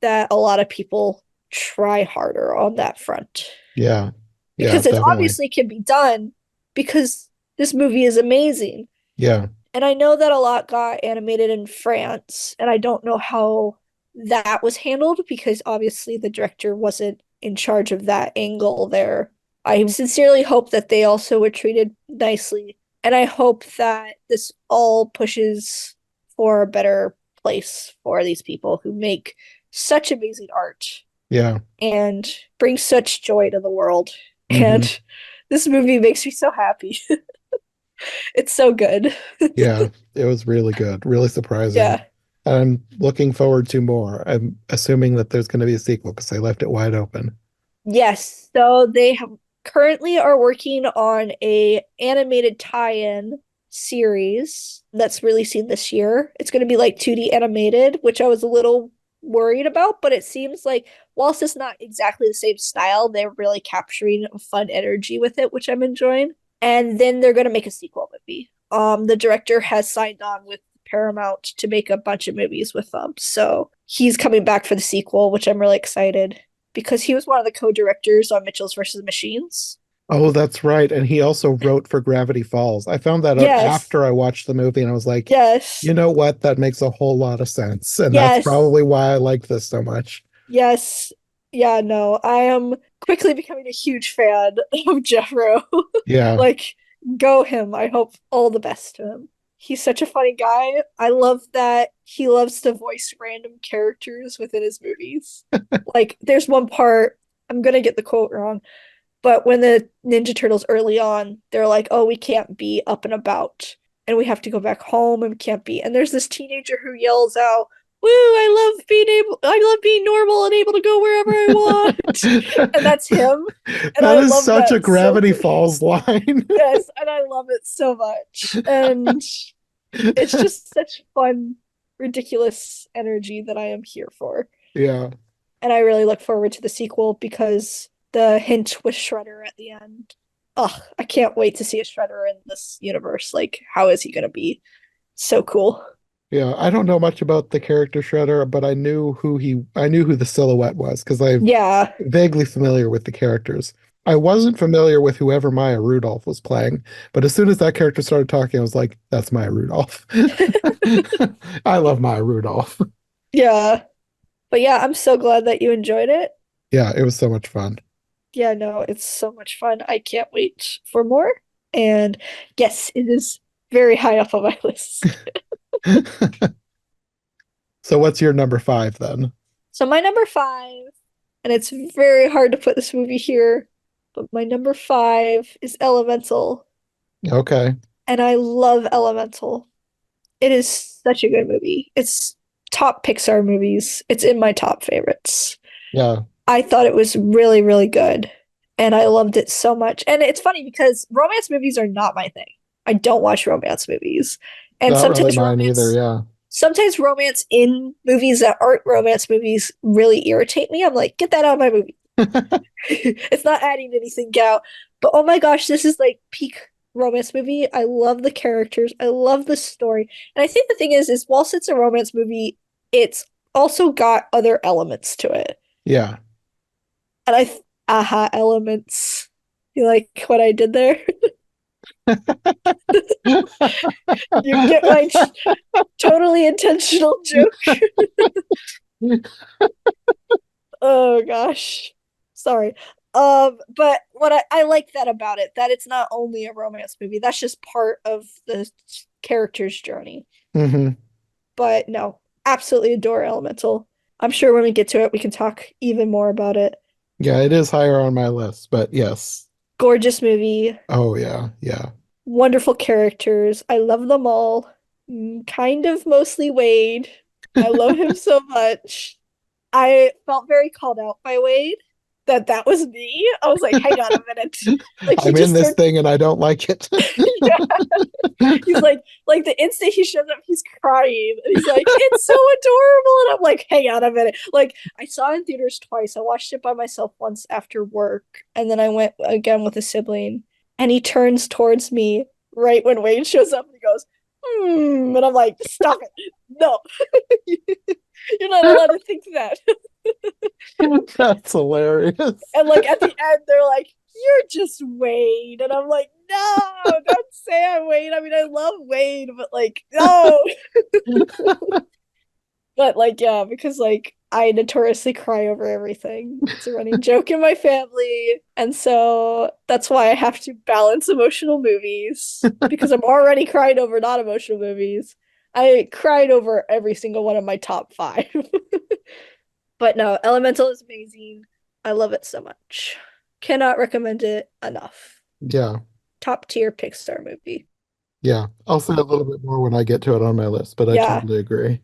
that a lot of people try harder on that front yeah, yeah, because it definitely. obviously can be done because this movie is amazing. Yeah, And I know that a lot got animated in France, and I don't know how that was handled because obviously the director wasn't in charge of that angle there. I sincerely hope that they also were treated nicely And I hope that this all pushes for a better place for these people who make such amazing art Yeah. and bring such joy to the world. Hmm. And this movie makes me so happy. It's so good. Yeah. It was really good, really surprising. Yeah. I'm looking forward to more. I'm assuming that there's going to be a sequel because they left it wide open. Yes. So they have currently are working on a animated tie-in series that's releasing this year. It's going to be like 2D animated, which I was a little worried about, but it seems like whilst it's not exactly the same style, they're really capturing a fun energy with it, which I'm enjoying. And then they're going to make a sequel movie. The director has signed on with Paramount to make a bunch of movies with them. So he's coming back for the sequel, which I'm really excited because he was one of the co-directors on Mitchell's versus Machines. Oh, that's right. And he also wrote for Gravity Falls. I found that out Yes. after I watched the movie and I was like, Yes. you know what? That makes a whole lot of sense. And that's Yes. probably why I like this so much. Yes. Yeah, no. I am quickly becoming a huge fan of Jeffro. Yeah. Like, go him. I hope all the best to him. He's such a funny guy. I love that he loves to voice random characters within his movies. Like, there's one part, I'm gonna get the quote wrong, but when the Ninja Turtles early on, they're like, oh, we can't be up and about and we have to go back home and we can't be. And there's this teenager who yells out, woo, I love being normal and able to go wherever I want. And that's him. And That I is love such a that so Gravity Falls line. yes, and I love it so much. And it's just such fun, ridiculous energy that I am here for. Yeah. And I really look forward to the sequel because the hint with Shredder at the end. Oh, I can't wait to see a Shredder in this universe. Like, how is he gonna be? So cool. Yeah. I don't know much about the character Shredder, but I knew who the silhouette was because I'm Yeah. vaguely familiar with the characters. I wasn't familiar with whoever Maya Rudolph was playing, but as soon as that character started talking, I was like, that's Maya Rudolph. I love Maya Rudolph. Yeah. But yeah, I'm so glad that you enjoyed it. Yeah, it was so much fun. Yeah, no, it's so much fun. I can't wait for more. And yes, it is very high up on my list. So what's your number five then? So my number five, and it's very hard to put this movie here, but my number five is Elemental. Okay. And I love Elemental. It is such a good movie. It's top Pixar movies. It's in my top favorites. Yeah, I thought it was really, really good. And I loved it so much. And it's funny because romance movies are not my thing. I don't watch romance movies. And not really mine either. Yeah. sometimes romance in movies that aren't romance movies really irritate me. I'm like, get that out of my movie. It's not adding anything, get out. But oh my gosh, this is like peak romance movie. I love the characters. I love the story. And I think the thing is whilst it's a romance movie, it's also got other elements to it. Yeah. And aha elements. You like what I did there? You get my totally intentional joke. Oh gosh. Sorry. But what I like that about it, that it's not only a romance movie. That's just part of the character's journey. Hmm. But no, absolutely adore Elemental. I'm sure when we get to it, we can talk even more about it. Yeah, it is higher on my list, but yes. Gorgeous movie, Oh yeah, yeah. wonderful characters. I love them all. Kind of mostly Wade. I love him so much. I felt very called out by Wade that was me. I was like, hang on a minute. Like he I'm in just this turned thing and I don't like it. yeah. He's like the instant he shows up, he's crying. And he's like, it's so adorable. And I'm like, hang on a minute. Like I saw it in theaters twice. I watched it by myself once after work, and then I went again with a sibling. And he turns towards me right when Wade shows up and he goes, and I'm like, stop it. No. You're not allowed to think that. That's hilarious. And like at the end, they're like, "You're just Wade," and I'm like, "No, don't say I'm Wade. I mean, I love Wade, but like, no." But like, yeah, because like I notoriously cry over everything. It's a running joke in my family. And so that's why I have to balance emotional movies because I'm already crying over not emotional movies. I cried over every single one of my top five. But no, Elemental is amazing. I love it so much. Cannot recommend it enough. Yeah. Top tier Pixar movie. Yeah. I'll say a little bit more when I get to it on my list, but I Yeah. totally agree.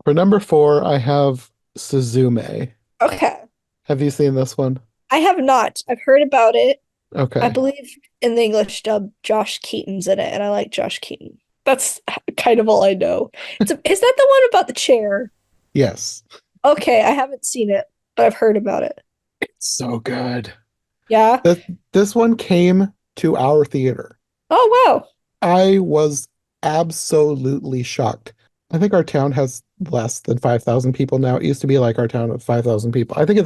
For number four, I have Suzume. Okay. Have you seen this one? I have not. I've heard about it. I Okay. believe in the English dub, Josh Keaton's in it, and I like Josh Keaton. That's kind of all I know. Is that the one about the chair? Yes. Okay, I haven't seen it, but I've heard about it. It's so good. Yeah. This one came to our theater. Oh, wow. I was absolutely shocked. I think our town has less than 5,000 people now. It used to be like our town of 5,000 people. I think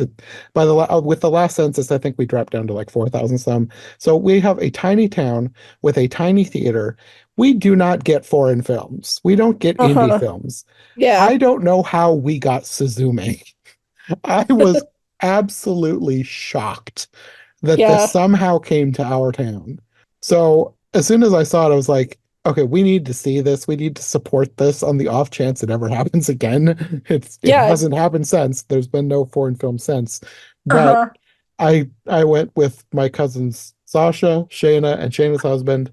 with the last census, I think we dropped down to like 4,000 some. So we have a tiny town with a tiny theater. We do not get foreign films. We don't get indie Uh-huh. films. Yeah. I don't know how we got Suzume. I was absolutely shocked that this Yeah. somehow came to our town. So as soon as I saw it, I was like, okay, we need to see this. We need to support this on the off chance it ever happens again. It Yeah. hasn't happened since. There's been no foreign film since. But Uh-huh. I went with my cousins Sasha, Shayna, and Shayna's husband.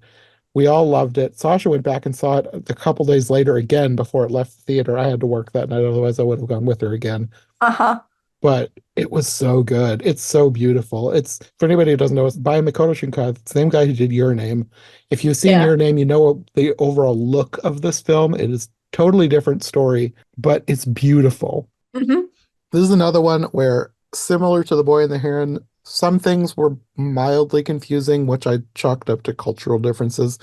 We all loved it. Sasha went back and saw it a couple days later again before it left the theater. I had to work that night, otherwise I would have gone with her again. Uh-huh. But it was so good. It's so beautiful. It's for anybody who doesn't know, it's by Makoto Shinkai, the same guy who did Your Name. If you've seen Yeah. Your Name, you know the overall look of this film. It is totally different story, but it's beautiful. Hmm. This is another one where, similar to The Boy and the Heron, some things were mildly confusing, which I chalked up to cultural differences,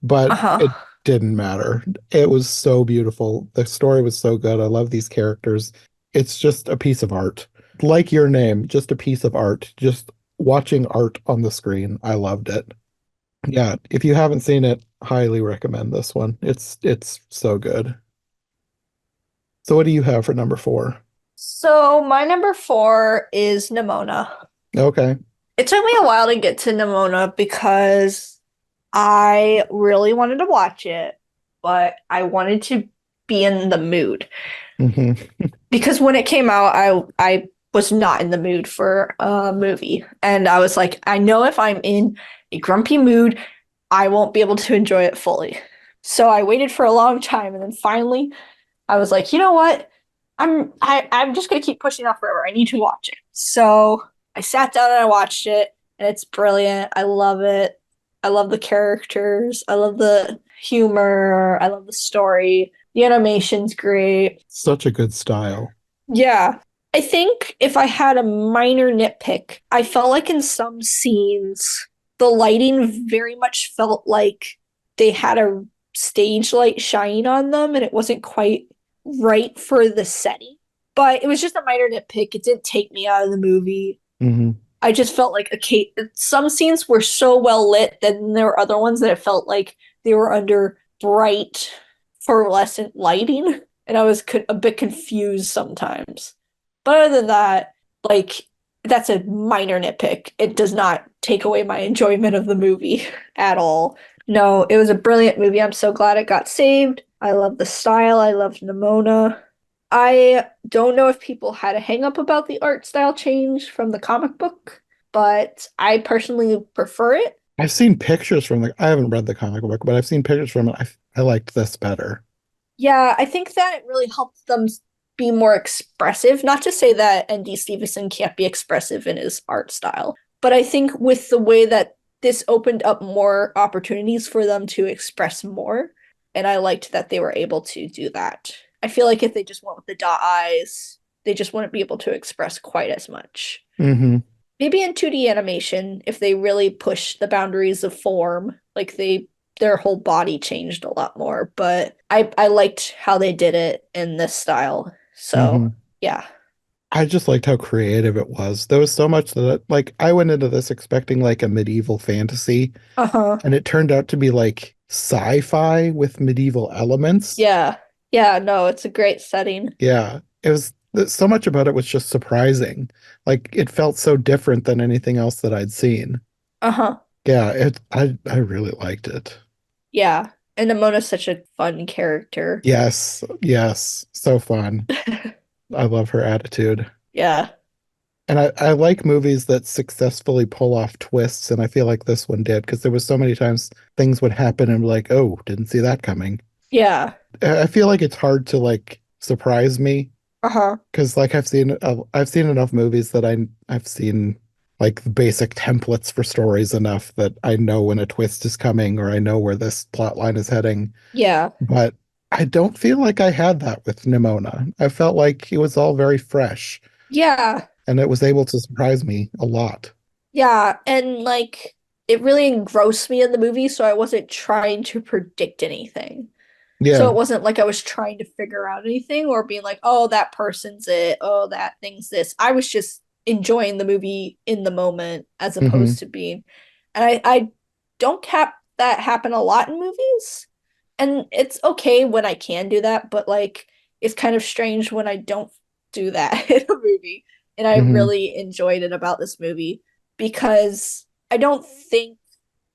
but Uh-huh. it didn't matter. It was so beautiful. The story was so good. I love these characters. It's just a piece of art. Like Your Name, just a piece of art. Just watching art on the screen. I loved it. Yeah, if you haven't seen it, highly recommend this one. It's so good. So what do you have for number four? So my number four is Nimona. Okay. It took me a while to get to Nimona because I really wanted to watch it, but I wanted to be in the mood. Hmm. Because when it came out, I was not in the mood for a movie. And I was like, I know if I'm in a grumpy mood, I won't be able to enjoy it fully. So I waited for a long time and then finally I was like, you know what? I'm just gonna keep pushing off forever. I need to watch it. So I sat down and I watched it, and it's brilliant. I love it. I love the characters. I love the humor. I love the story. The animation's great. Such a good style. Yeah. I think if I had a minor nitpick, I felt like in some scenes, the lighting very much felt like they had a stage light shining on them and it wasn't quite right for the setting. But it was just a minor nitpick. It didn't take me out of the movie. Hmm. I just felt like some scenes were so well lit, then there were other ones that it felt like they were under bright fluorescent lighting, and I was a bit confused sometimes. But other than that, like that's a minor nitpick. It does not take away my enjoyment of the movie at all. No, it was a brilliant movie. I'm so glad it got saved. I love the style. I love Nimona. I don't know if people had a hang up about the art style change from the comic book, but I personally prefer it. I've seen pictures from I haven't read the comic book, but I've seen pictures from it. I liked this better. Yeah, I think that it really helped them be more expressive. Not to say that N.D. Stevenson can't be expressive in his art style, but I think with the way that this opened up more opportunities for them to express more, and I liked that they were able to do that. I feel like if they just went with the dot eyes, they just wouldn't be able to express quite as much. Hmm. Maybe in 2D animation, if they really push the boundaries of form, like their whole body changed a lot more. But I liked how they did it in this style. So Hmm. yeah. I just liked how creative it was. There was so much that like I went into this expecting like a medieval fantasy, Uh-huh. and it turned out to be like sci-fi with medieval elements. Yeah. Yeah, no, it's a great setting. Yeah, it was So much about it was just surprising. Like it felt so different than anything else that I'd seen. Uh-huh. Yeah, I really liked it. Yeah. And Namona's such a fun character. Yes, yes, so fun. I love her attitude. Yeah. And I like movies that successfully pull off twists, and I feel like this one did because there was so many times things would happen and be like, oh, didn't see that coming. Yeah. I feel like it's hard to like surprise me Uh-huh. because like I've seen enough movies that I've seen like the basic templates for stories enough that I know when a twist is coming or I know where this plot line is heading. Yeah. But I don't feel like I had that with Nimona. I felt like it was all very fresh Yeah. and it was able to surprise me a lot. Yeah. And like it really engrossed me in the movie, so I wasn't trying to predict anything. So Yeah. it wasn't like I was trying to figure out anything or being like, oh, that person's it. Oh, that thing's this. I was just enjoying the movie in the moment as Hmm. opposed to being, and I don't cap that happen a lot in movies. And it's okay when I can do that, but like it's kind of strange when I don't do that in a movie. And I Hmm. really enjoyed it about this movie because I don't think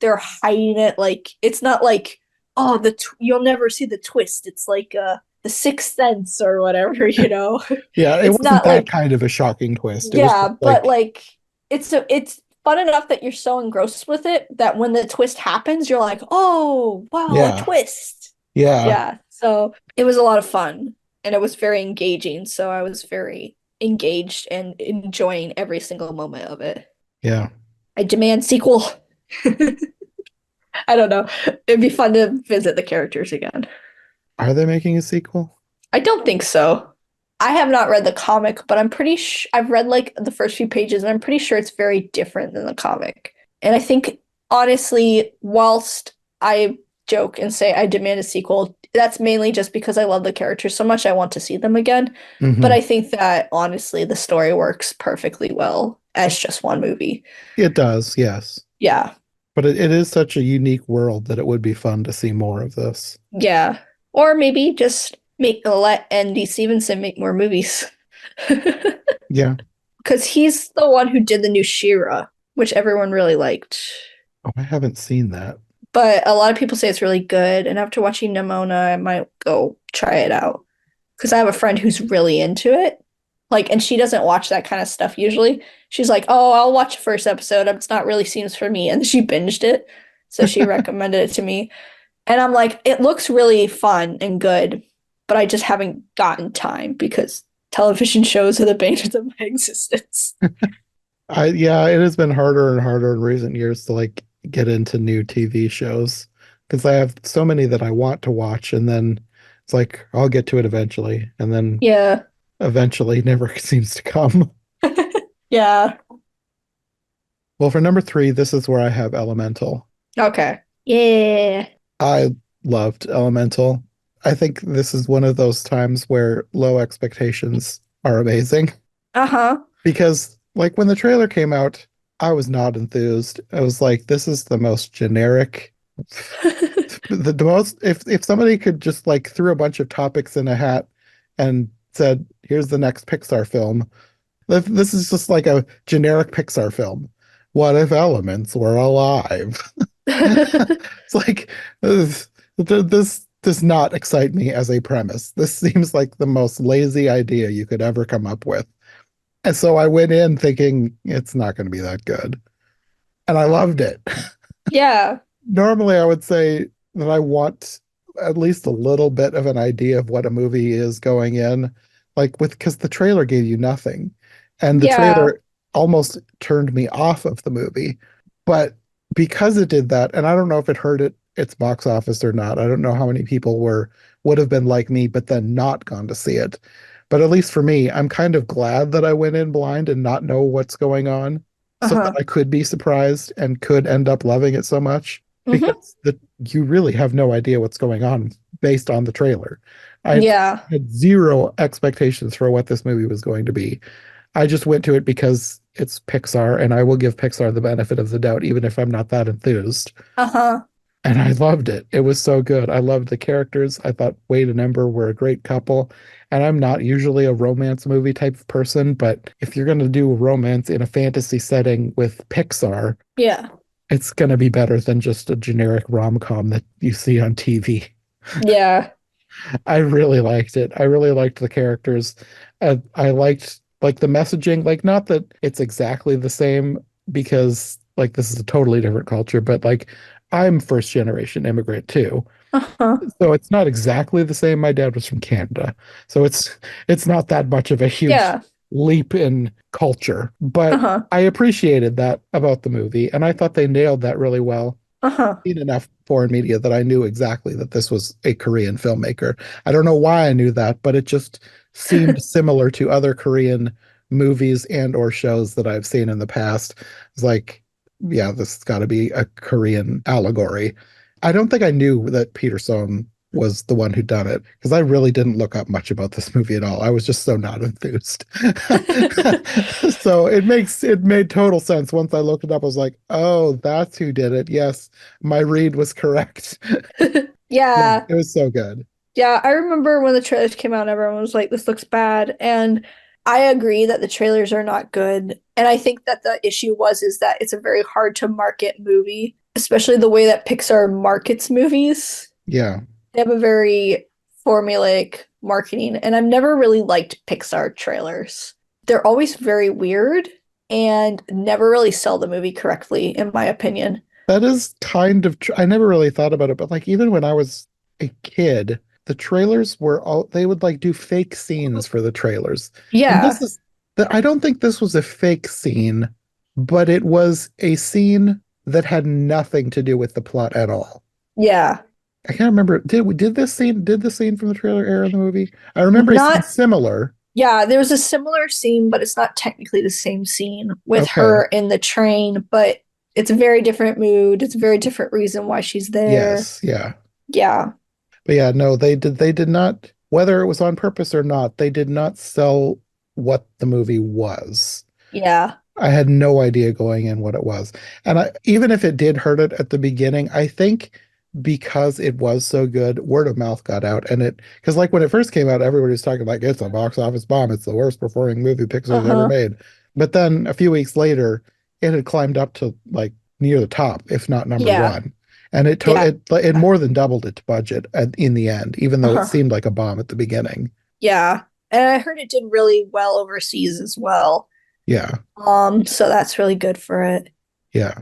they're hiding it. Like it's not like, oh, you'll never see the twist. It's like the Sixth Sense or whatever, you know. Yeah, it It's wasn't not that like, kind of a shocking twist. It was yeah, just but like, like it's fun enough that you're so engrossed with it that when the twist happens, you're like, oh wow, a yeah, twist. yeah, Yeah. So it was a lot of fun and it was very engaging. So I was very engaged and enjoying every single moment of it. yeah. I demand sequel. I don't know. It'd be fun to visit the characters again. Are they making a sequel? I don't think so. I have not read the comic, but I'm pretty sure I've read like the first few pages and I'm pretty sure it's very different than the comic. And I think honestly, whilst I joke and say I demand a sequel, that's mainly just because I love the characters so much I want to see them again. But Hmm. I think that honestly the story works perfectly well as just one movie. It does, yes. Yeah. But it is such a unique world that it would be fun to see more of this. Yeah. Or maybe just make let Andy Stevenson make more movies. Yeah. Because he's the one who did the new She-Ra, which everyone really liked. Oh, I haven't seen that. But a lot of people say it's really good, and after watching Nimona, I might go try it out. Because I have a friend who's really into it. Like, and she doesn't watch that kind of stuff usually. She's like, oh, I'll watch the first episode. It's not really seems for me. And she binged it. So she recommended it to me. And I'm like, it looks really fun and good, but I just haven't gotten time because television shows are the bane of my existence. Yeah, it has been harder and harder in recent years to like get into new TV shows because I have so many that I want to watch and then it's like I'll get to it eventually and then Yeah. eventually never seems to come. Yeah. Well, for number three, this is where I have Elemental. Okay. Yeah. I loved Elemental. I think this is one of those times where low expectations are amazing Uh-huh. because, like, when the trailer came out, I was not enthused. I was like, this is the most generic, the most, if somebody could just like threw a bunch of topics in a hat and said, here's the next Pixar film, this is just like a generic Pixar film. What if elements were alive? It's like this does not excite me as a premise. This seems like the most lazy idea you could ever come up with. And so I went in thinking it's not going to be that good. And I loved it. Yeah. Normally, I would say that I want at least a little bit of an idea of what a movie is going in, like with because the trailer gave you nothing. And the Yeah. trailer almost turned me off of the movie. But because it did that, and I don't know if it hurt its box office or not. I don't know how many people would have been like me, but then not gone to see it. But at least for me, I'm kind of glad that I went in blind and not know what's going on, so that Uh-huh. I could be surprised and could end up loving it so much Mm-hmm. because you really have no idea what's going on based on the trailer. I Yeah. had zero expectations for what this movie was going to be. I just went to it because it's Pixar, and I will give Pixar the benefit of the doubt, even if I'm not that enthused. Uh-huh. and I loved it. It was so good. I loved the characters. I thought Wade and Ember were a great couple. And I'm not usually a romance movie type of person, but if you're going to do a romance in a fantasy setting with Pixar, Yeah. it's going to be better than just a generic rom-com that you see on TV. Yeah. I really liked it. I really liked the characters. I liked like the messaging, like not that it's exactly the same because like this is a totally different culture, but like I'm first generation immigrant too. Uh-huh. So it's not exactly the same. My dad was from Canada. So it's not that much of a huge Yeah. leap in culture, but Uh-huh. I appreciated that about the movie and I thought they nailed that really well. Uh-huh. Seen enough foreign media that I knew exactly that this was a Korean filmmaker. I don't know why I knew that, but it just seemed similar to other Korean movies and or shows that I've seen in the past. It's like, yeah, this has got to be a Korean allegory. I don't think I knew that Peter Sohn was the one who done it because I really didn't look up much about this movie at all. I was just so not enthused. So it made total sense. Once I looked it up, I was like, oh, that's who did it. Yes, my read was correct. Yeah, Yeah. it was so good. Yeah, I remember when the trailers came out, everyone was like, this looks bad. And I agree that the trailers are not good. And I think that the issue was is that it's a very hard to market movie, especially the way that Pixar markets movies. Yeah, They have a very formulaic marketing, and I've never really liked Pixar trailers. They're always very weird and never really sell the movie correctly, in my opinion. that is kind of I never really thought about it, but like even when I was a kid, the trailers were all they would like do fake scenes for the trailers. And this Yeah, is that I don't think this was a fake scene, but it was a scene that had nothing to do with the plot at all. yeah. I can't remember. Did the scene from the trailer air in the movie? I remember a scene Not, similar. yeah, there was a similar scene, but it's not technically the same scene with Okay. her in the train, but it's a very different mood. It's a very different reason why she's there. Yes, yeah. Yeah, But yeah, no, they did not, whether it was on purpose or not, they did not sell what the movie was. yeah. I had no idea going in what it was. And even if it did hurt it at the beginning, I think because it was so good, word of mouth got out. And because like when it first came out, everybody was talking like it's a box office bomb. It's the worst performing movie Pixar's ever Uh-huh. made. But then a few weeks later, it had climbed up to like near the top, if not number Yeah, one. And yeah. it more than doubled its budget in the end, even though it Uh-huh. seemed like a bomb at the beginning. Yeah. And I heard it did really well overseas as well. Yeah, So that's really good for it. yeah.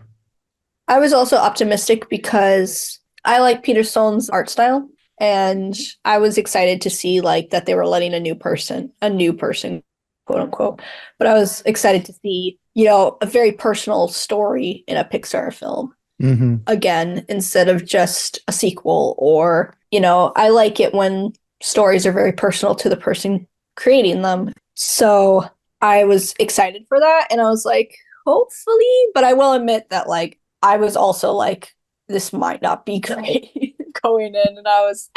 I was also optimistic because I like Peter Sohn's art style, and I was excited to see like that they were letting a new person, quote unquote. But I was excited to see, a very personal story in a Pixar film Hmm. again instead of just a sequel or, I like it when stories are very personal to the person creating them. So I was excited for that and I was like, hopefully, but I will admit that like I was also like, this might not be great going in, and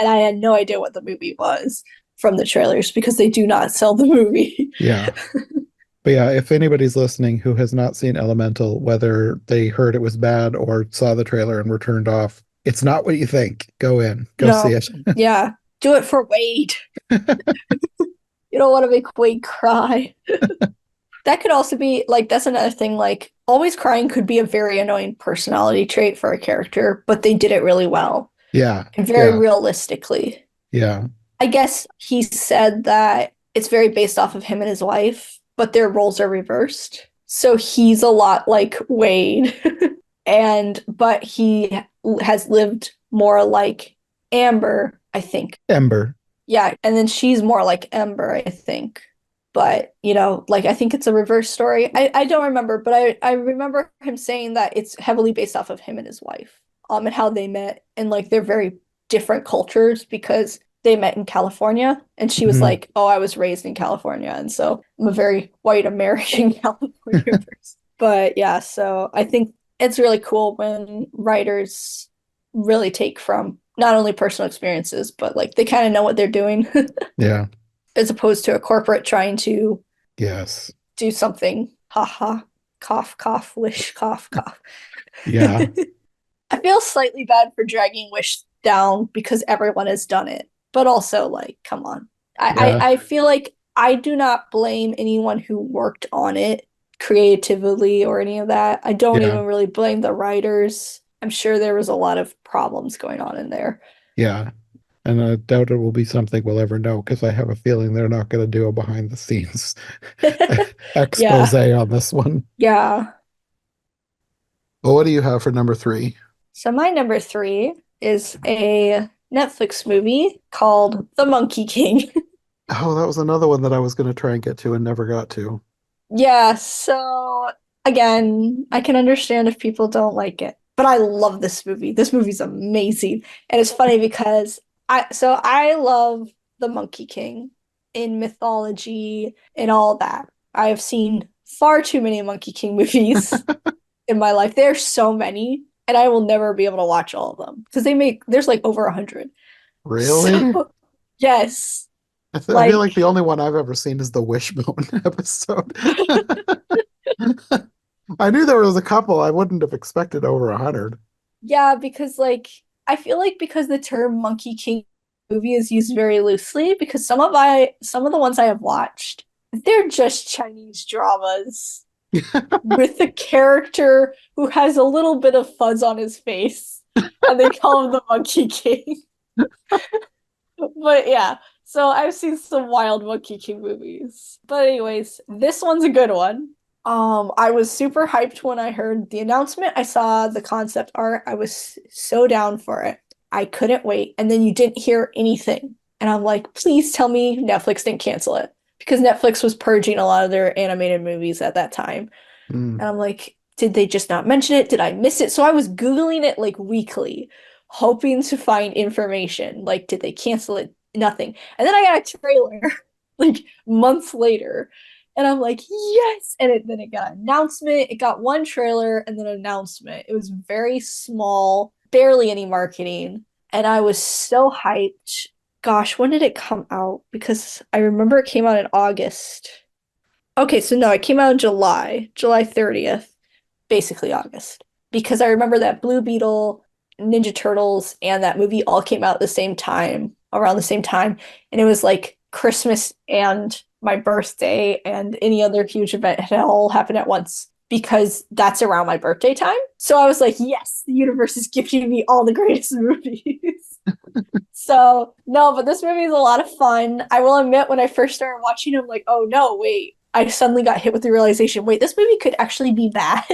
I had no idea what the movie was from the trailers because they do not sell the movie. Yeah. But yeah, if anybody's listening who has not seen Elemental, whether they heard it was bad or saw the trailer and were turned off, it's not what you think. Go in, go see No, it. yeah, do it for Wade. You don't want to make Wade cry. That could also be like that's another thing. Like always crying could be a very annoying personality trait for a character, but they did it really well Yeah, and very yeah, realistically. yeah. I guess he said that it's very based off of him and his wife, but their roles are reversed. So he's a lot like Wade, and but he has lived more like Amber, I think. Ember. Yeah, and then she's more like Ember, I think. But, like I think it's a reverse story. I don't remember, but I remember him saying that it's heavily based off of him and his wife, and how they met and like they're very different cultures because they met in California and she was Mhm. like, "Oh, I was raised in California." And so I'm a very white American California person. But yeah, so I think it's really cool when writers really take from not only personal experiences, but like they kind of know what they're doing Yeah, as opposed to a corporate trying to yes. do something. Ha ha. Cough, cough, wish, cough, cough. Yeah. I feel slightly bad for dragging Wish down because everyone has done it. But also, like, come on. Yeah, I feel like I do not blame anyone who worked on it creatively or any of that. I don't yeah, even really blame the writers. I'm sure there was a lot of problems going on in there. yeah. And I doubt it will be something we'll ever know because I have a feeling they're not going to do a behind the scenes expose Yeah, on this one. yeah. Well, what do you have for number three? So my number three is a Netflix movie called The Monkey King. Oh, that was another one that I was going to try and get to and never got to. Yeah, so again, I can understand if people don't like it, but I love this movie. This movie's amazing. And it's funny because I love the Monkey King in mythology and all that. I have seen far too many Monkey King movies in my life. There's so many, and I will never be able to watch all of them because there's like over 100. Really? So yes, I feel like like the only one I've ever seen is the Wishbone episode. I knew there was a couple. I wouldn't have expected over 100. yeah, because like I feel like because the term Monkey King movie is used very loosely, because some of the ones I have watched, they're just Chinese dramas with a character who has a little bit of fuzz on his face, and they call him the Monkey King. But yeah, so I've seen some wild Monkey King movies. But anyways, this one's a good one. I was super hyped when I heard the announcement. I saw the concept art. I was so down for it. I couldn't wait. And then you didn't hear anything. And I'm like, please tell me Netflix didn't cancel it. Because Netflix was purging a lot of their animated movies at that time. Mm. And I'm like, did they just not mention it? Did I miss it? So I was Googling it like weekly, hoping to find information. Like, did they cancel it? Nothing. And then I got a trailer like months later. And I'm like, yes. And then it got an announcement. It got one trailer and then an announcement. It was very small, barely any marketing. And I was so hyped. Gosh, when did it come out? Because I remember it came out in August. Okay, so no, it came out in July 30th, basically August. Because I remember that Blue Beetle, Ninja Turtles, and that movie all came out at the same time, around the same time. And it was like Christmas and my birthday and any other huge event had all happened at once because that's around my birthday time. So I was like, yes, the universe is giving me all the greatest movies. So no, but this movie is a lot of fun. I will admit, when I first started watching, I'm like, oh no, wait. I suddenly got hit with the realization, wait, this movie could actually be bad.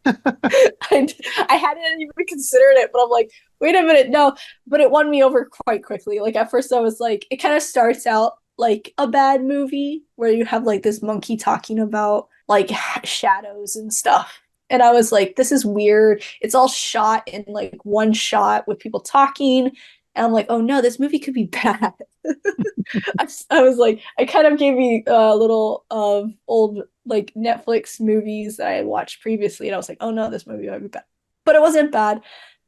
I, I hadn't even considered it, but I'm like, wait a minute, no. But it won me over quite quickly. Like at first I was like, it kind of starts out like a bad movie where you have like this monkey talking about like shadows and stuff. And I was like, this is weird. It's all shot in like one shot with people talking. And I'm like, oh no, this movie could be bad. I was like, I kind of gave me a little of old like Netflix movies that I had watched previously, and I was like, oh no, this movie might be bad. But it wasn't bad.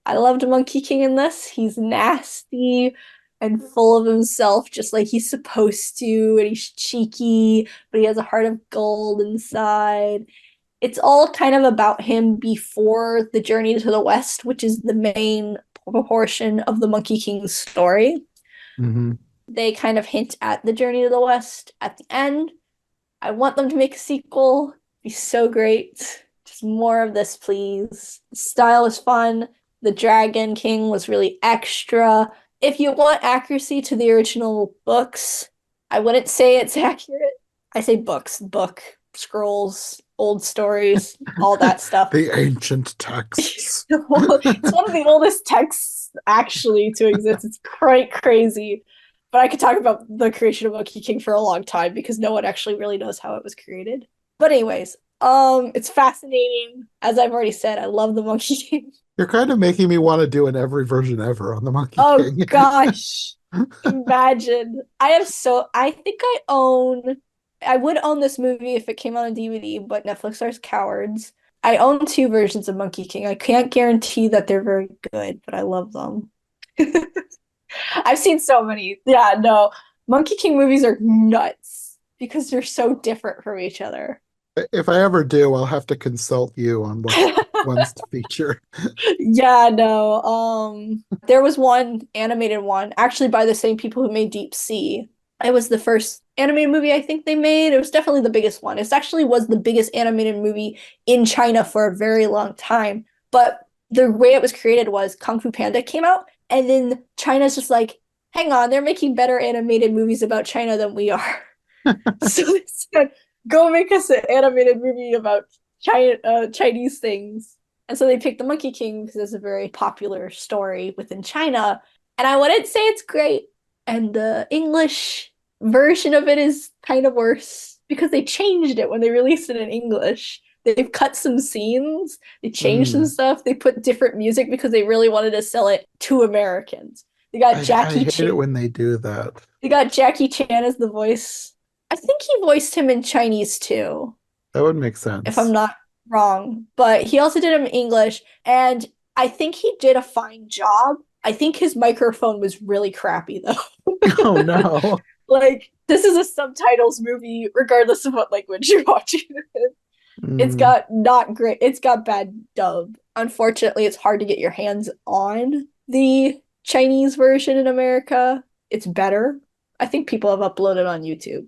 I loved Monkey King in this. He's nasty and full of himself, just like he's supposed to, and he's cheeky, but he has a heart of gold inside. It's all kind of about him before the journey to the West, which is the main portion of the Monkey King's story. Hmm. They kind of hint at the journey to the West at the end. I want them to make a sequel. It'd be so great. Just more of this, please. The style is fun. The Dragon King was really extra. If you want accuracy to the original books, I wouldn't say it's accurate. I say books, book, scrolls, old stories, all that stuff. The ancient texts. It's one of the oldest texts actually to exist. It's quite crazy. But I could talk about the creation of Monkey King for a long time because no one actually really knows how it was created. But anyways, it's fascinating. As I've already said, I love the Monkey King. You're kind of making me want to do an every version ever on the Monkey Oh King. gosh. Imagine. I think I would own this movie if it came out on DVD, but Netflix are cowards. I own two versions of Monkey King. I can't guarantee that they're very good, but I love them. I've seen so many. Yeah, no. Monkey King movies are nuts because they're so different from each other. If I ever do, I'll have to consult you on what ones to feature. Yeah, no. There was one animated one, actually by the same people who made Deep Sea. It was the first animated movie I think they made. It was definitely the biggest one. It actually was the biggest animated movie in China for a very long time. But the way it was created was Kung Fu Panda came out, and then China's just like, hang on, they're making better animated movies about China than we are. So they said, go make us an animated movie about Chinese things. And so they picked The Monkey King because it's a very popular story within China. And I wouldn't say it's great. And the English version of it is kind of worse because they changed it when they released it in English. They've cut some scenes, they changed some Mm. stuff, they put different music because they really wanted to sell it to Americans. They got I hate it when they do that. They got Jackie Chan as the voice. I think he voiced him in Chinese too, That would make if I'm sense. not wrong. But he also did him in English, and I think he did a fine job. I think his microphone was really crappy though. Oh no. Like, this is a subtitles movie, regardless of what language you're watching it in. It's Mm. got not great, it's got bad dub. Unfortunately, it's hard to get your hands on the Chinese version in America. It's better. I think people have uploaded on YouTube,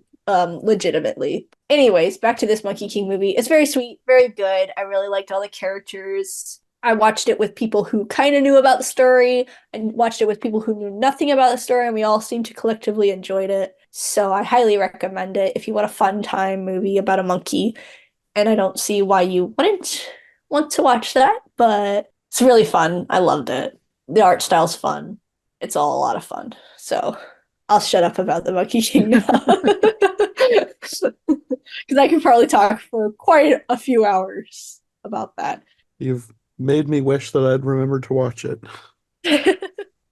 legitimately. Anyways, back to this Monkey King movie. It's very sweet, very good. I really liked all the characters. I watched it with people who kind of knew about the story and watched it with people who knew nothing about the story, and we all seemed to collectively enjoyed it. So I highly recommend it if you want a fun time movie about a monkey, and I don't see why you wouldn't want to watch that, but it's really fun. I loved it. The art style's fun. It's all a lot of fun. So I'll shut up about the Monkey King now. Because I could probably talk for quite a few hours about that. You've made me wish that I'd remembered to watch it.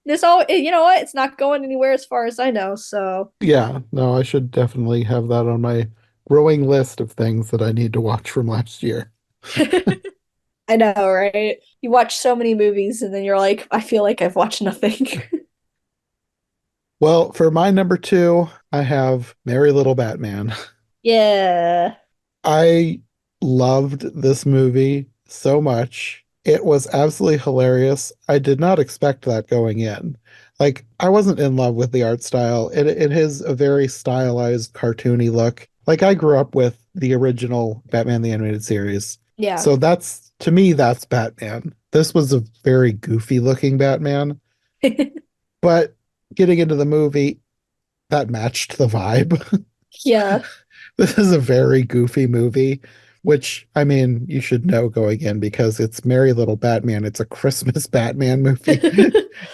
This all, you know what? It's not going anywhere as far as I know. So Yeah, no, I should definitely have that on my growing list of things that I need to watch from last year. I know, right? You watch so many movies and then you're like, I feel like I've watched nothing. Well, for my number two, I have Merry Little Batman. Yeah. I loved this movie so much. It was absolutely hilarious. I did not expect that going in. Like, I wasn't in love with the art style. It has a very stylized, cartoony look. Like, I grew up with the original Batman the Animated Series. Yeah. So that's, to me, that's Batman. This was a very goofy looking Batman, but getting into the movie, that matched the vibe. Yeah. This is a very goofy movie, which I mean, you should know going in because it's Merry Little Batman. It's a Christmas Batman movie.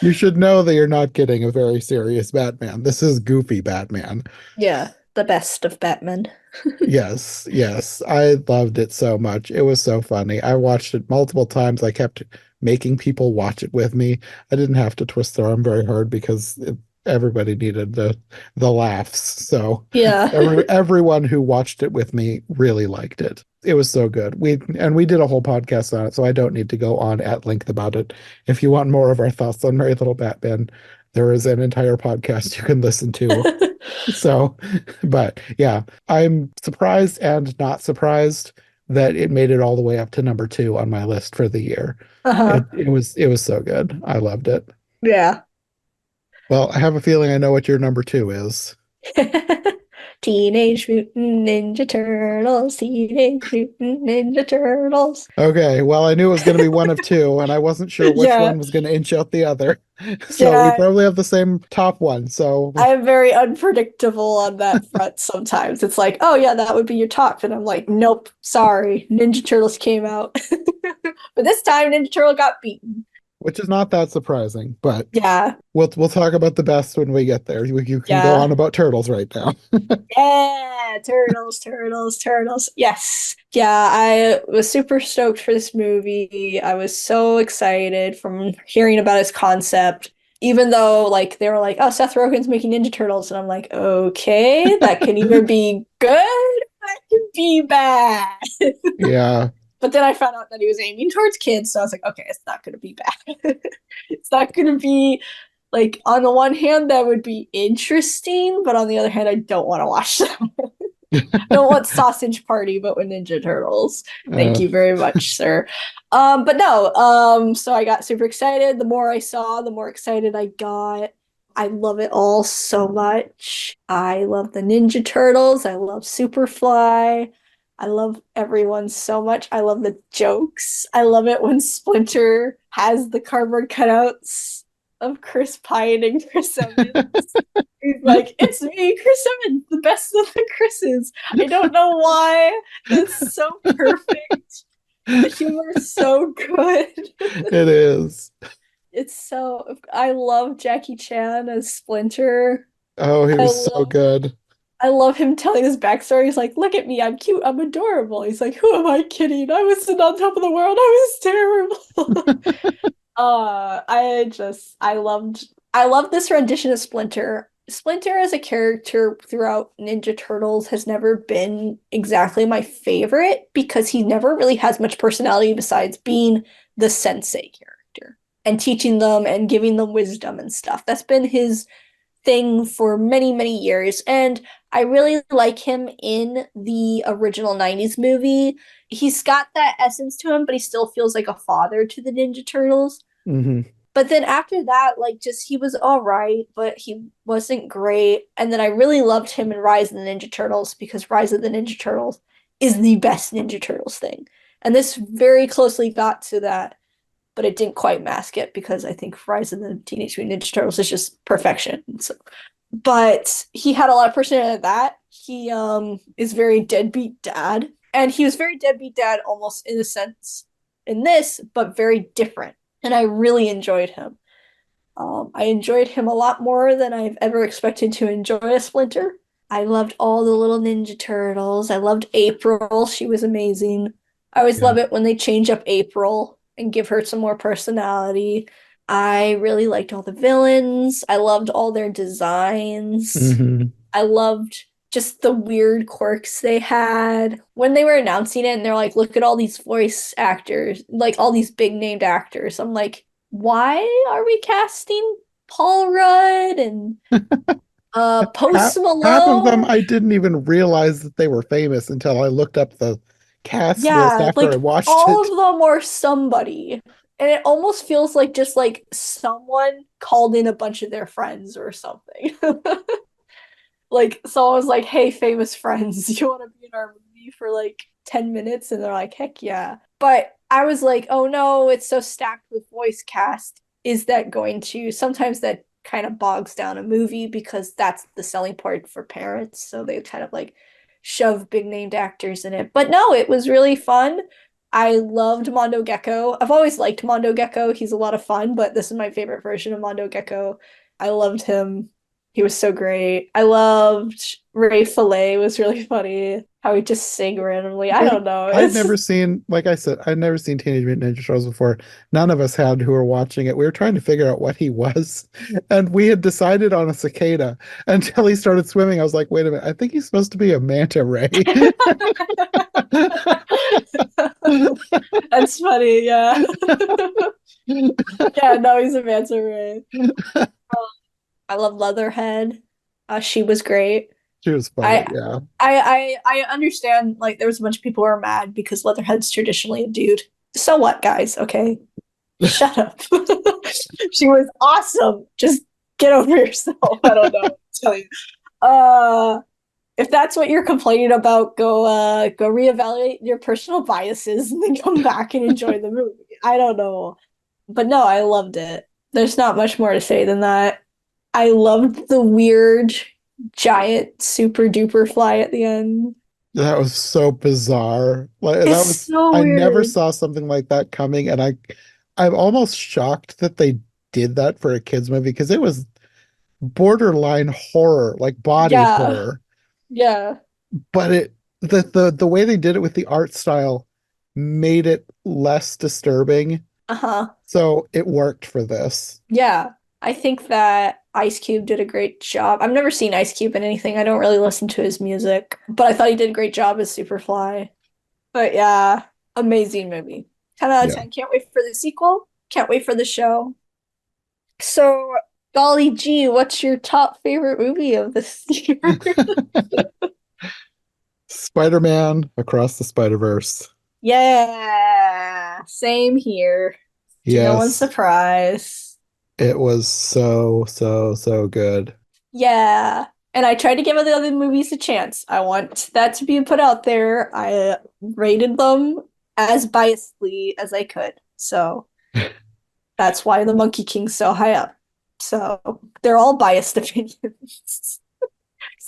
You should know that you're not getting a very serious Batman. This is goofy Batman. Yeah. The best of Batman. Yes, yes. I loved it so much. It was so funny. I watched it multiple times. I kept making people watch it with me. I didn't have to twist their arm very hard because everybody needed the laughs. So Yeah. everyone who watched it with me really liked it. It was so good. We did a whole podcast on it, so I don't need to go on at length about it. If you want more of our thoughts on Merry Little Batman, there is an entire podcast you can listen to. So, but yeah, I'm surprised and not surprised that it made it all the way up to number two on my list for the year. Uh-huh. It was so good. I loved it. Yeah. Well, I have a feeling I know what your number two is. Teenage Mutant Ninja Turtles, Teenage Mutant Ninja Turtles. Okay, well, I knew it was going to be one of two, and I wasn't sure which Yeah, one was going to inch out the other. So we yeah. probably have the same top one. So I am very unpredictable on that front sometimes. It's like, oh yeah, that would be your top. And I'm like, nope, sorry. Ninja Turtles came out. But this time Ninja Turtle got beaten. which is not that surprising, but Yeah, we'll talk about the best when we get there. You can go on yeah. about turtles right now. Yeah, turtles, turtles, turtles. Yes. Yeah, I was super stoked for this movie. I was so excited from hearing about its concept. Even though like they were like, "Oh, Seth Rogen's making Ninja Turtles." And I'm like, "Okay, that can either be good, that can be bad." Yeah. But then I found out that he was aiming towards kids, so I was like, "Okay, it's not going to be bad." It's not going to be like on the one hand that would be interesting, but on the other hand, I don't want to watch them. Don't want Sausage Party, but with Ninja Turtles. Thank Uh, you very much, sir. But no, so I got super excited. The more I saw, the more excited I got. I love it all so much. I love the Ninja Turtles. I love Superfly. I love everyone so much. I love the jokes. I love it when Splinter has the cardboard cutouts of Chris Pine and Chris Evans. He's like, it's me, Chris Evans, the best of the Chris's. I don't know why. It's so perfect. The humor is so good. it is. It's so I love Jackie Chan as Splinter. Oh, he I was so love good. I love him telling his backstory. He's like, look at me, I'm cute, I'm adorable. He's like, who am I kidding? I was on top of the world. I was terrible. I loved this rendition of Splinter. Splinter as a character throughout Ninja Turtles has never been exactly my favorite because he never really has much personality besides being the sensei character and teaching them and giving them wisdom and stuff. That's been his thing for many, many years. And I really like him in the original 90s movie. He's got that essence to him, but he still feels like a father to the Ninja Turtles. Hmm. But then after that, like, just he was all right, but he wasn't great. And then I really loved him in Rise of the Ninja Turtles because Rise of the Ninja Turtles is the best Ninja Turtles thing. And this very closely got to that, but it didn't quite mask it because I think Rise of the Teenage Mutant Ninja Turtles is just perfection. So, but he had a lot of personality in that. He is very deadbeat dad, and he was very deadbeat dad almost in a sense in this, but very different. And I really enjoyed him. I enjoyed him a lot more than I've ever expected to enjoy a Splinter. I loved all the little Ninja Turtles. I loved April. She was amazing. I always Yeah. love it when they change up April and give her some more personality. I really liked all the villains. I loved all their designs. Hmm. I loved just the weird quirks they had. When they were announcing it and they're like, look at all these voice actors, like all these big named actors. I'm like, why are we casting Paul Rudd and Half, Post half of them Malone? I didn't even realize that they were famous until I looked up the cast list Yeah, after I like watched all of it. them are somebody. And it almost feels like just like someone called in a bunch of their friends or something. Like someone was like, "Hey, famous friends, you want to be in our movie for like 10 minutes?" And they're like, "Heck yeah." But I was like, "Oh no, it's so stacked with voice cast. Is that going to sometimes that kind of bogs down a movie because that's the selling part for parents, so they kind of like shove big named actors in it." But no, it was really fun. I loved Mondo Gecko. I've always liked Mondo Gecko. He's a lot of fun, but this is my favorite version of Mondo Gecko. I loved him. He was so great. I loved Ray Fillet was really funny. How he just sing randomly. I Yeah, don't know. I'd It's never seen, like I said, I'd never seen Teenage Mutant Ninja Turtles before. None of us had who were watching it. We were trying to figure out what he was, and we had decided on a cicada until he started swimming. I was like, wait a minute, I think he's supposed to be a manta ray. that's funny, yeah. Yeah, no, he's a manta ray. I love Leatherhead. She was great. She was funny, I yeah. I understand like there was a bunch of people who are mad because Leatherhead's traditionally a dude. So what, guys? Okay. Shut up. She was awesome. Just get over yourself. I don't know what to tell you. Uh if that's what you're complaining about, go reevaluate your personal biases and then come back and enjoy the movie. I don't know. But no, I loved it. There's not much more to say than that. I loved the weird giant super duper fly at the end. That was so bizarre. Like It's that was, so I never weird. saw something like that coming, and I'm almost shocked that they did that for a kids movie because it was borderline horror, like body Yeah. horror. Yeah. But the way they did it with the art style made it less disturbing, Uh-huh. so it worked for this. Yeah. I think that Ice Cube did a great job. I've never seen Ice Cube in anything. I don't really listen to his music, but I thought he did a great job as Superfly. But yeah, amazing movie. 10 out of Yeah. 10. Can't wait for the sequel. Can't wait for the show. So, golly gee, what's your top favorite movie of this year? Spider-Man Across the Spider-Verse. Yeah, same here. To no one's Yes, surprise. it was so, so, so good. Yeah. And I tried to give the other movies a chance. I want that to be put out there. I rated them as biasedly as I could. So that's why the Monkey King's so high up. So they're all biased opinions.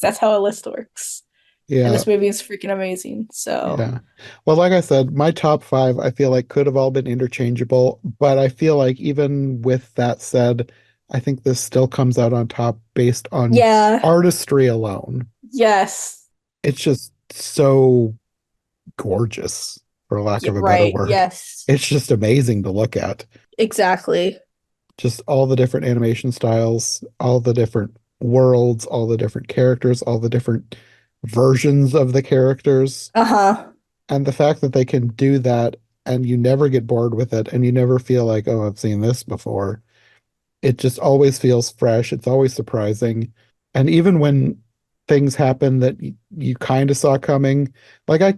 That's how a list works. And Yeah, this movie is freaking amazing. So yeah. Well, like I said, my top five, I feel like could have all been interchangeable, but I feel like even with that said, I think this still comes out on top based on yeah, artistry alone. yes. It's just so gorgeous, for lack Yeah, of a better right. word. Yes. It's just amazing to look at. Exactly. Just all the different animation styles, all the different worlds, all the different characters, all the different versions of the characters. Uh-huh. And the fact that they can do that and you never get bored with it and you never feel like, oh, I've seen this before. It just always feels fresh. It's always surprising. And even when things happen that you kind of saw coming, like I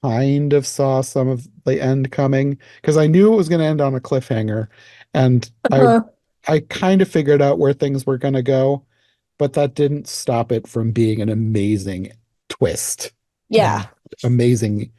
kind of saw some of the end coming because I knew it was going to end on a cliffhanger. And Uh-huh. I kind of figured out where things were going to go, but that didn't stop it from being an amazing twist and Yeah. amazing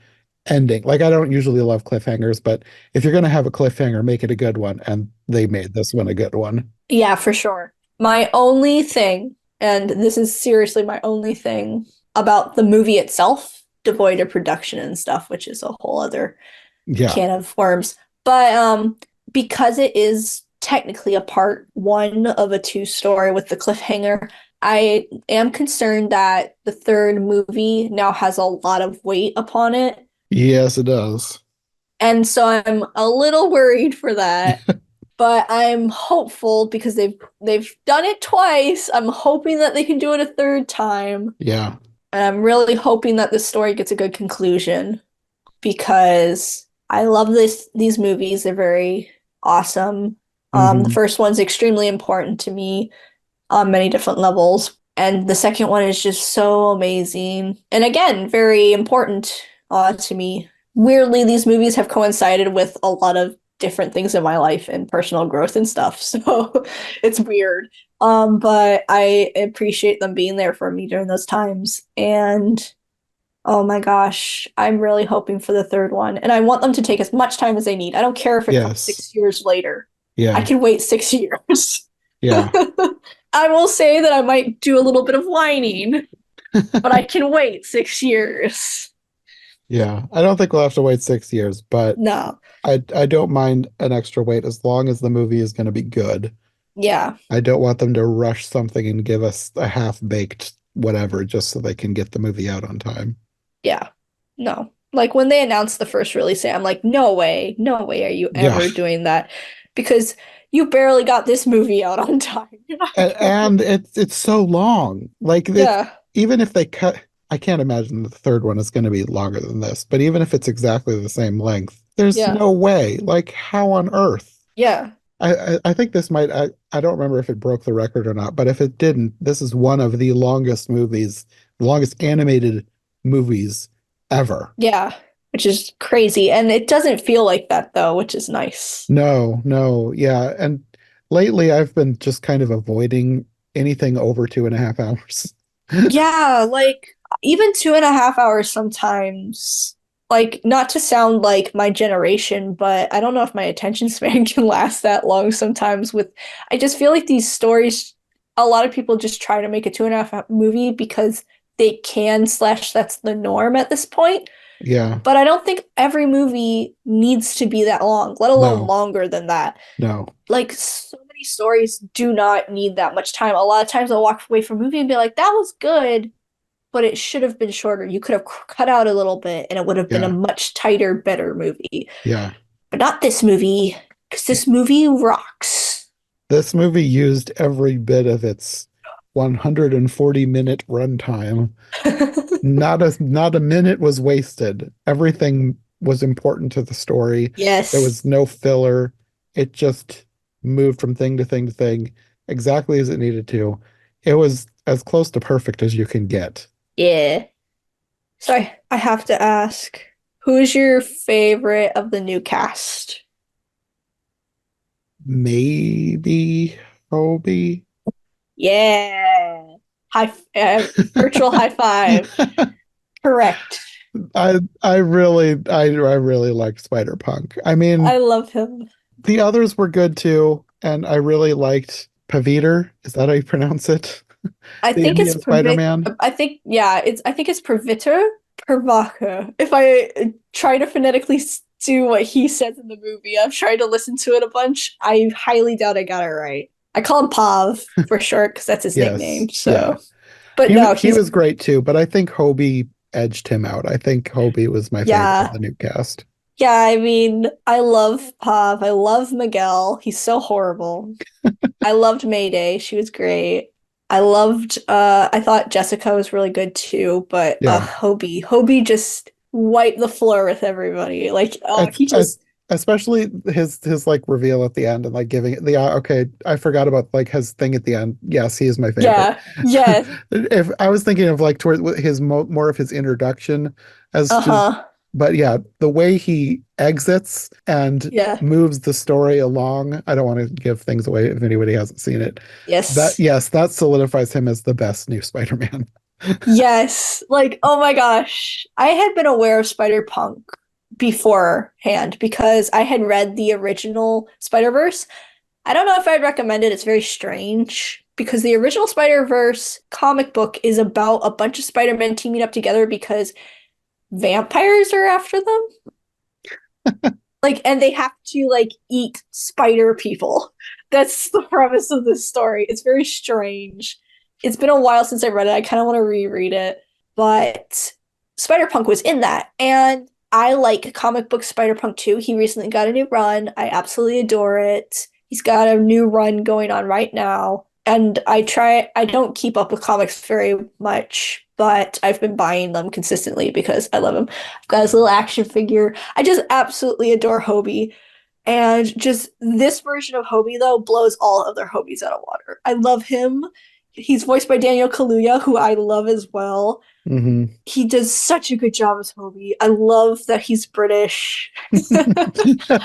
ending. Like I don't usually love cliffhangers, but if you're going to have a cliffhanger, make it a good one. And they made this one a good one. Yeah, for sure. My only thing, and this is seriously my only thing about the movie itself, devoid of production and stuff, which is a whole other Yeah. can of worms. But because it is technically a part one of a two story with the cliffhanger, I am concerned that the third movie now has a lot of weight upon it. Yes, it does. And so I'm a little worried for that. But I'm hopeful because they've done it twice. I'm hoping that they can do it a third time. Yeah. And I'm really hoping that this story gets a good conclusion because I love these movies. They're very awesome. The Hmm. first one's extremely important to me on many different levels. And the second one is just so amazing. And again, very important to me. Weirdly, these movies have coincided with a lot of different things in my life and personal growth and stuff. So it's weird. But I appreciate them being there for me during those times. And oh my gosh, I'm really hoping for the third one. And I want them to take as much time as they need. I don't care if it comes Yes. 6 years later. I Yeah. can wait 6 years. Yeah. I will say that I might do a little bit of whining, but I can wait 6 years. Yeah. I don't think we'll have to wait 6 years, but No. I don't mind an extra wait as long as the movie is going to be good. Yeah. I don't want them to rush something and give us a half-baked whatever just so they can get the movie out on time. Yeah. No. Like when they announced the first release date, I'm like, no way, no way are you Yeah. ever doing that because you barely got this movie out on time. You're not And it's so long. Like it's Yeah. even if they cut, I can't imagine the third one is going to be longer than this, but even if it's exactly the same length, there's Yeah. no way. Like how on earth? Yeah. I think this might I don't remember if it broke the record or not, but if it didn't, this is one of the longest movies, the longest animated movies ever. Yeah. Which is crazy. And it doesn't feel like that though, which is nice. No, no, yeah. And lately I've been just kind of avoiding anything over 2.5 hours. Yeah, like even 2.5 hours sometimes. Like, not to sound like my generation, but I don't know if my attention span can last that long sometimes with I just feel like these stories, a lot of people just try to make a 2.5 hour movie because they can slash that's the norm at this point. Yeah, But I don't think every movie needs to be that long, let alone no, longer than that. no, Like so many stories do not need that much time. A lot of times I'll walk away from a movie and be like, that was good, but it should have been shorter. You could have cut out a little bit and it would have been a yeah, much tighter, better movie. yeah. But not this movie, because this movie rocks. This movie used every bit of its 140-minute runtime. Not a minute was wasted. Everything was important to the story. There Yes. was no filler. It just moved from thing to thing to thing exactly as it needed to. It was as close to perfect as you can get. Yeah. So I have to ask, who is your favorite of the new cast? Maybe Hobie. Yeah. High virtual high five. Correct. I really liked Spider-Punk. I mean, I love him. the others were good too, and I really liked Paviter. Is that how you pronounce it? I The think it's Indian Spider-Man. I think yeah, I think it's Praviter Pravaka. If I try to phonetically do what he says in the movie, I've tried to listen to it a bunch. I highly doubt I got it right. I call him Pav for short because that's his Yes. nickname. Yeah. So, but no, He he's was great too, but I think Hobie edged him out. I think Hobie was my favorite of yeah. the new cast. Yeah, I mean, I love Pav. I love Miguel. He's so horrible. I loved Mayday. She was great. I thought Jessica was really good too, but Yeah. Hobie just wiped the floor with everybody. Like, oh, he I just especially his like reveal at the end and like giving it the okay, I forgot about like his thing at the end. Yes, he is my favorite. yeah, yeah, If I was thinking of like toward his more of his introduction as just, uh-huh. but yeah, the way he exits and Yeah. moves the story along. I don't want to give things away if anybody hasn't seen it. That Yes. yes, that solidifies him as the best new Spider-Man. Yes. Like, oh my gosh. I had been aware of Spider-Punk beforehand because I had read the original Spider-Verse. I don't know if I'd recommend it. It's very strange because the original Spider-Verse comic book is about a bunch of Spider-Men teaming up together because vampires are after them. Like, and they have to like eat spider people. That's the premise of this story. It's very strange. It's been a while since I read it. I kind of want to reread it, but Spider-Punk was in that, and I like comic book Spider-Punk too. He recently got a new run. I absolutely adore it. He's got a new run going on right now, and I don't keep up with comics very much, but I've been buying them consistently because I love him. I've got his little action figure. I just absolutely adore Hobie. And just this version of Hobie, though, blows all other Hobies out of water. I love him. He's voiced by Daniel Kaluuya, who I love as well. Hmm. He does such a good job as Hobie. I love that he's British. It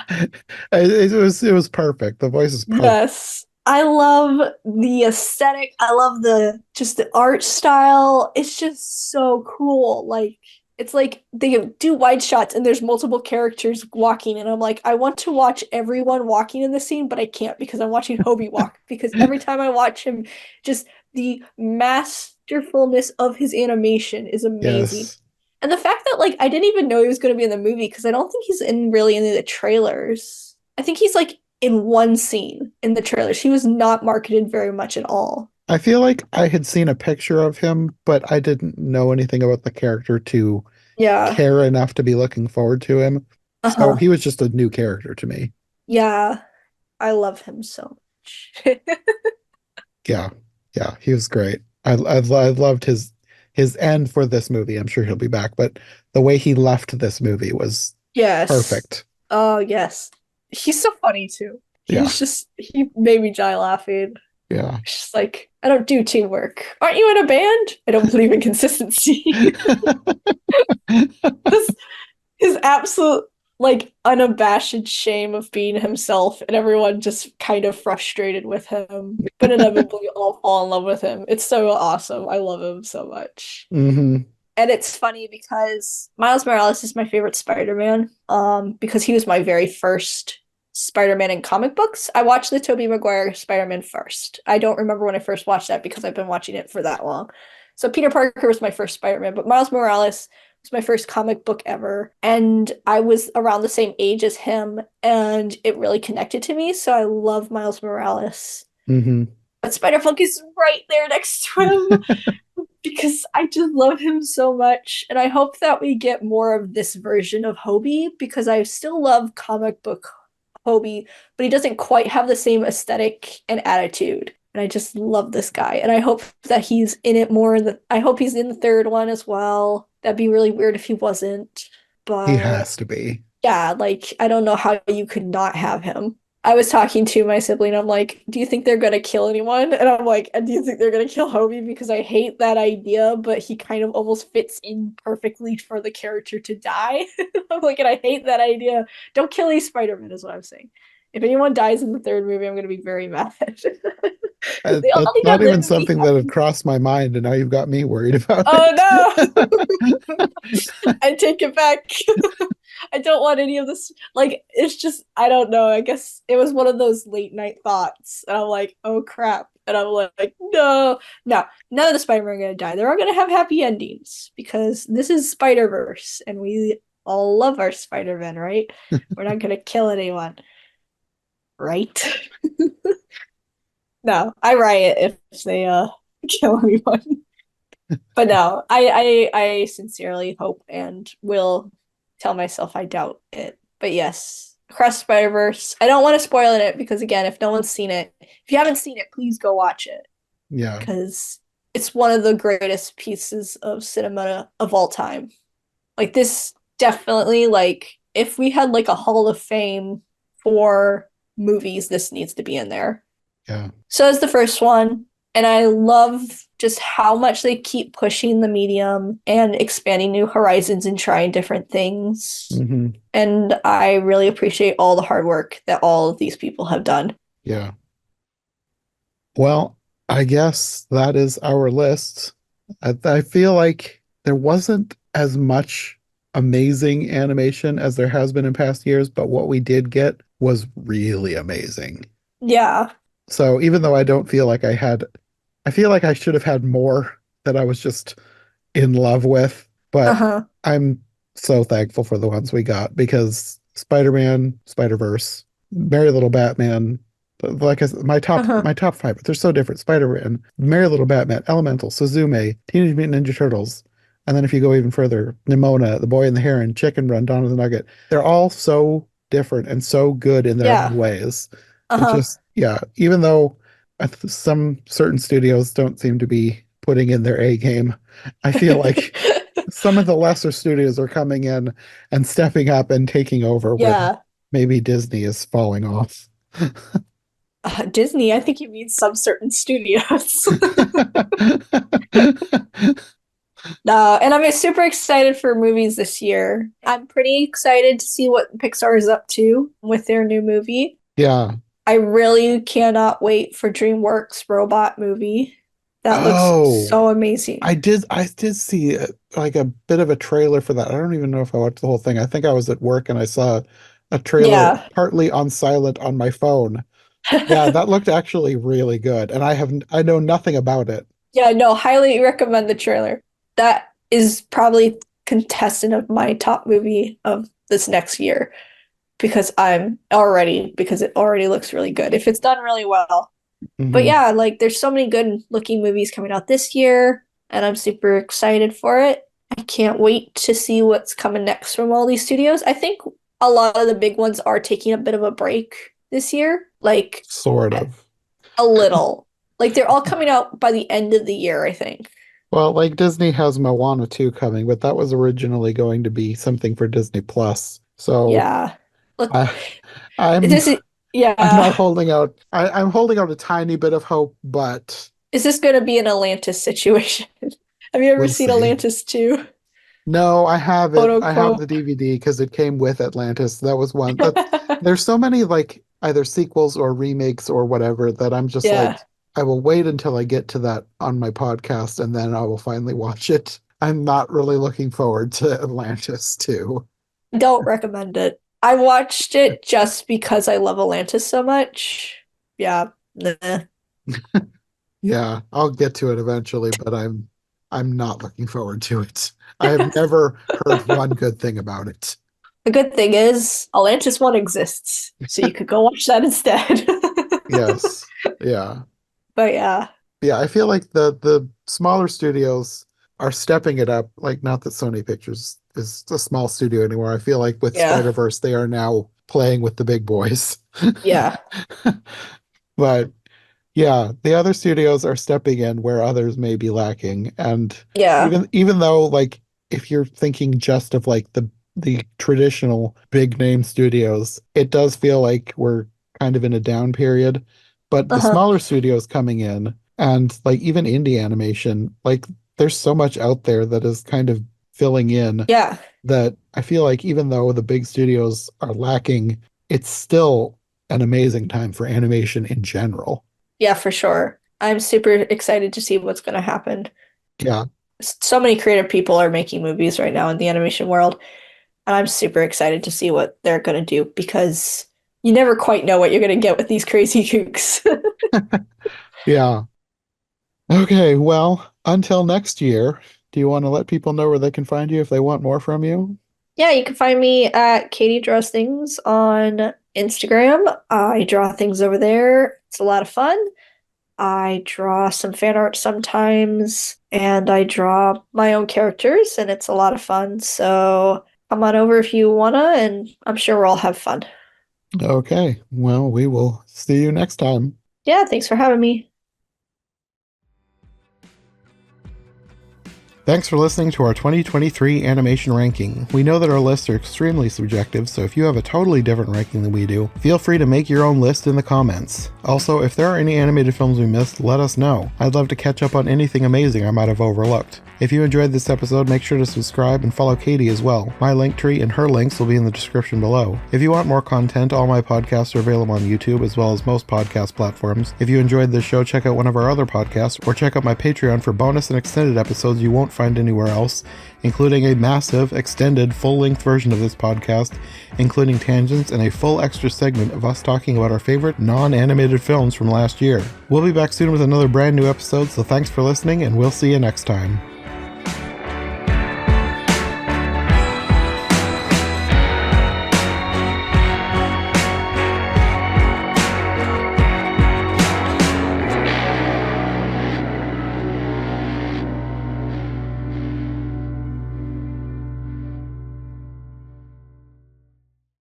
was perfect. The voice is perfect. Yes. I love the aesthetic. I love the just the art style. It's just so cool. Like it's like they do wide shots and there's multiple characters walking and I'm like I want to watch everyone walking in the scene but I can't because I'm watching Hobie walk because every time I watch him just the masterfulness of his animation is amazing. Yes. And the fact that like I didn't even know he was going to be in the movie because I don't think he's in really any of the trailers. I think he's like in one scene in the trailers. He was not marketed very much at all. I feel like I had seen a picture of him, but I didn't know anything about the character to Yeah. care enough to be looking forward to him. So Uh-huh. he was just a new character to me. Yeah. I love him so much. Yeah. Yeah, he was great. I loved his end for this movie. I'm sure he'll be back, but the way he left this movie was Yes. perfect. Oh, yes. He's so funny too. Yeah. He made me die laughing. Yeah. It's just like, I don't do teamwork. Aren't you in a band? I don't believe in consistency. This his absolute like unabashed shame of being himself and everyone just kind of frustrated with him but inevitably all fall in love with him. It's so awesome. I love him so much. Hmm. And it's funny because Miles Morales is my favorite Spider-Man because he was my very first Spider-Man in comic books. I watched the Tobey Maguire Spider-Man first. I don't remember when I first watched that because I've been watching it for that long. So Peter Parker was my first Spider-Man, but Miles Morales was my first comic book ever. And I was around the same age as him, and it really connected to me. So I love Miles Morales. Hmm. But Spider-Punk is right there next to him because I just love him so much. And I hope that we get more of this version of Hobie because I still love comic book Hobie, but he doesn't quite have the same aesthetic and attitude. And I just love this guy. And I hope that he's in it more. I hope he's in the third one as well. That'd be really weird if he wasn't. He But has to be. yeah, like I don't know how you could not have him. I was talking to my sibling. I'm like, do you think they're gonna kill anyone? And I'm like, do you think they're gonna kill Hobie? Because I hate that idea, but he kind of almost fits in perfectly for the character to die. I'm like, and I hate that idea. Don't kill any Spider-Man, is what I'm saying. If anyone dies in the third movie, I'm gonna be very mad. They all That's need to not live even and be something that had happy. crossed my mind, and now you've got me worried about Oh it. no! I take it back. I don't want any of this. Like, it's just, I don't know. I guess it was one of those late night thoughts. And I'm like, oh crap. And I'm like, no, no, none of the Spider-Man are going to die. They're all going to have happy endings because this is Spider-Verse and we all love our Spider-Man, right? We're not going to kill anyone, right? No, I riot if they kill anyone. But no, I sincerely hope and will tell myself I doubt it. But yes, Across Spider-Verse. I don't want to spoil it because again, if no one's seen it, if you haven't seen it, please go watch it Yeah, because it's one of the greatest pieces of cinema of all time. Like this definitely like if we had like a Hall of Fame for movies, this needs to be in there. yeah. So is the first one. And I love just how much they keep pushing the medium and expanding new horizons and trying different things. Hmm. And I really appreciate all the hard work that all of these people have done. Yeah. Well, I guess that is our list. I feel like there wasn't as much amazing animation as there has been in past years, but what we did get was really amazing. Yeah. So even though I don't feel like I feel like I should have had more that I was just in love with, but Uh-huh. I'm so thankful for the ones we got because Spider-Man, Spider-Verse, Merry Little Batman, like I said, Uh-huh. my top five, but they're so different. Spider-Man, Merry Little Batman, Elemental, Suzume, Teenage Mutant Ninja Turtles, and then if you go even further, Nimona, The Boy and the Heron, Chicken Run, Dawn of the Nugget. They're all so different and so good in their own Yeah. ways. It Uh-huh. just, yeah, even though some certain studios don't seem to be putting in their A game, I feel like some of the lesser studios are coming in and stepping up and taking over where Yeah. maybe Disney is falling off. Disney, I think you mean some certain studios. No, and I'm super excited for movies this year. I'm pretty excited to see what Pixar is up to with their new movie. Yeah. I really cannot wait for DreamWorks robot movie. That looks Oh, so amazing. I did see like a bit of a trailer for that. I don't even know if I watched the whole thing. I think I was at work and I saw a trailer Yeah. partly on silent on my phone. Yeah, that looked actually really good, and I know nothing about it. Yeah, no, highly recommend the trailer. That is probably contestant of my top movie of this next year because it already looks really good. If it's done really well. But Hmm. yeah, like there's so many good looking movies coming out this year, and I'm super excited for it. I can't wait to see what's coming next from all these studios. I think a lot of the big ones are taking a bit of a break this year, like Sort of. a little. Like they're all coming out by the end of the year, I think. Well, like Disney has Moana 2 coming, but that was originally going to be something for Disney Plus. So Yeah. Look, I I'm this is I'm not yeah. holding out. I'm holding out a tiny bit of hope, but Is this going to be an Atlantis situation? Have you ever we'll seen see. Atlantis 2? No, I have Quote it. I have the unquote. DVD because it came with Atlantis. That was one. There's so many like either sequels or remakes or whatever that I'm just Yeah. like I will wait until I get to that on my podcast and then I will finally watch it. I'm not really looking forward to Atlantis too. Don't recommend it. I watched it just because I love Atlantis so much. Yeah. Nah. Yeah, I'll get to it eventually, but I'm not looking forward to it. I have never heard one good thing about it. The good thing is Atlantis 1 exists, so you could go watch that instead. Yes. Yeah. But yeah. Yeah, I feel like the smaller studios are stepping it up. Like, not that Sony Pictures is a small studio anymore. I feel like with Yeah. Spider-Verse, they are now playing with the big boys. Yeah. But yeah, the other studios are stepping in where others may be lacking. And Yeah. even though like if you're thinking just of like the traditional big name studios, it does feel like we're kind of in a down period, but the Uh-huh. smaller studios coming in and like even indie animation, like there's so much out there that is kind of filling in Yeah. that I feel like even though the big studios are lacking, it's still an amazing time for animation in general. Yeah, for sure. I'm super excited to see what's going to happen. Yeah. So many creative people are making movies right now in the animation world, and I'm super excited to see what they're going to do because you never quite know what you're going to get with these crazy kooks. Yeah. Okay, well, until next year, do you want to let people know where they can find you if they want more from you? Yeah, you can find me at Katie Draws Things on Instagram. I draw things over there. It's a lot of fun. I draw some fan art sometimes, and I draw my own characters, and it's a lot of fun. So come on over if you wanna, and I'm sure we'll all have fun. Okay, well, we will see you next time. Yeah, thanks for having me. Thanks for listening to our 2023 animation ranking. We know that our lists are extremely subjective, so if you have a totally different ranking than we do, feel free to make your own list in the comments. Also, if there are any animated films we missed, let us know. I'd love to catch up on anything amazing I might have overlooked. If you enjoyed this episode, make sure to subscribe and follow Katie as well. My link tree and her links will be in the description below. If you want more content, all my podcasts are available on YouTube as well as most podcast platforms. If you enjoyed this show, check out one of our other podcasts or check out my Patreon for bonus and extended episodes you won't find anywhere else, including a massive, extended, full-length version of this podcast, including tangents and a full extra segment of us talking about our favorite non-animated films from last year. We'll be back soon with another brand new episode, so thanks for listening and we'll see you next time.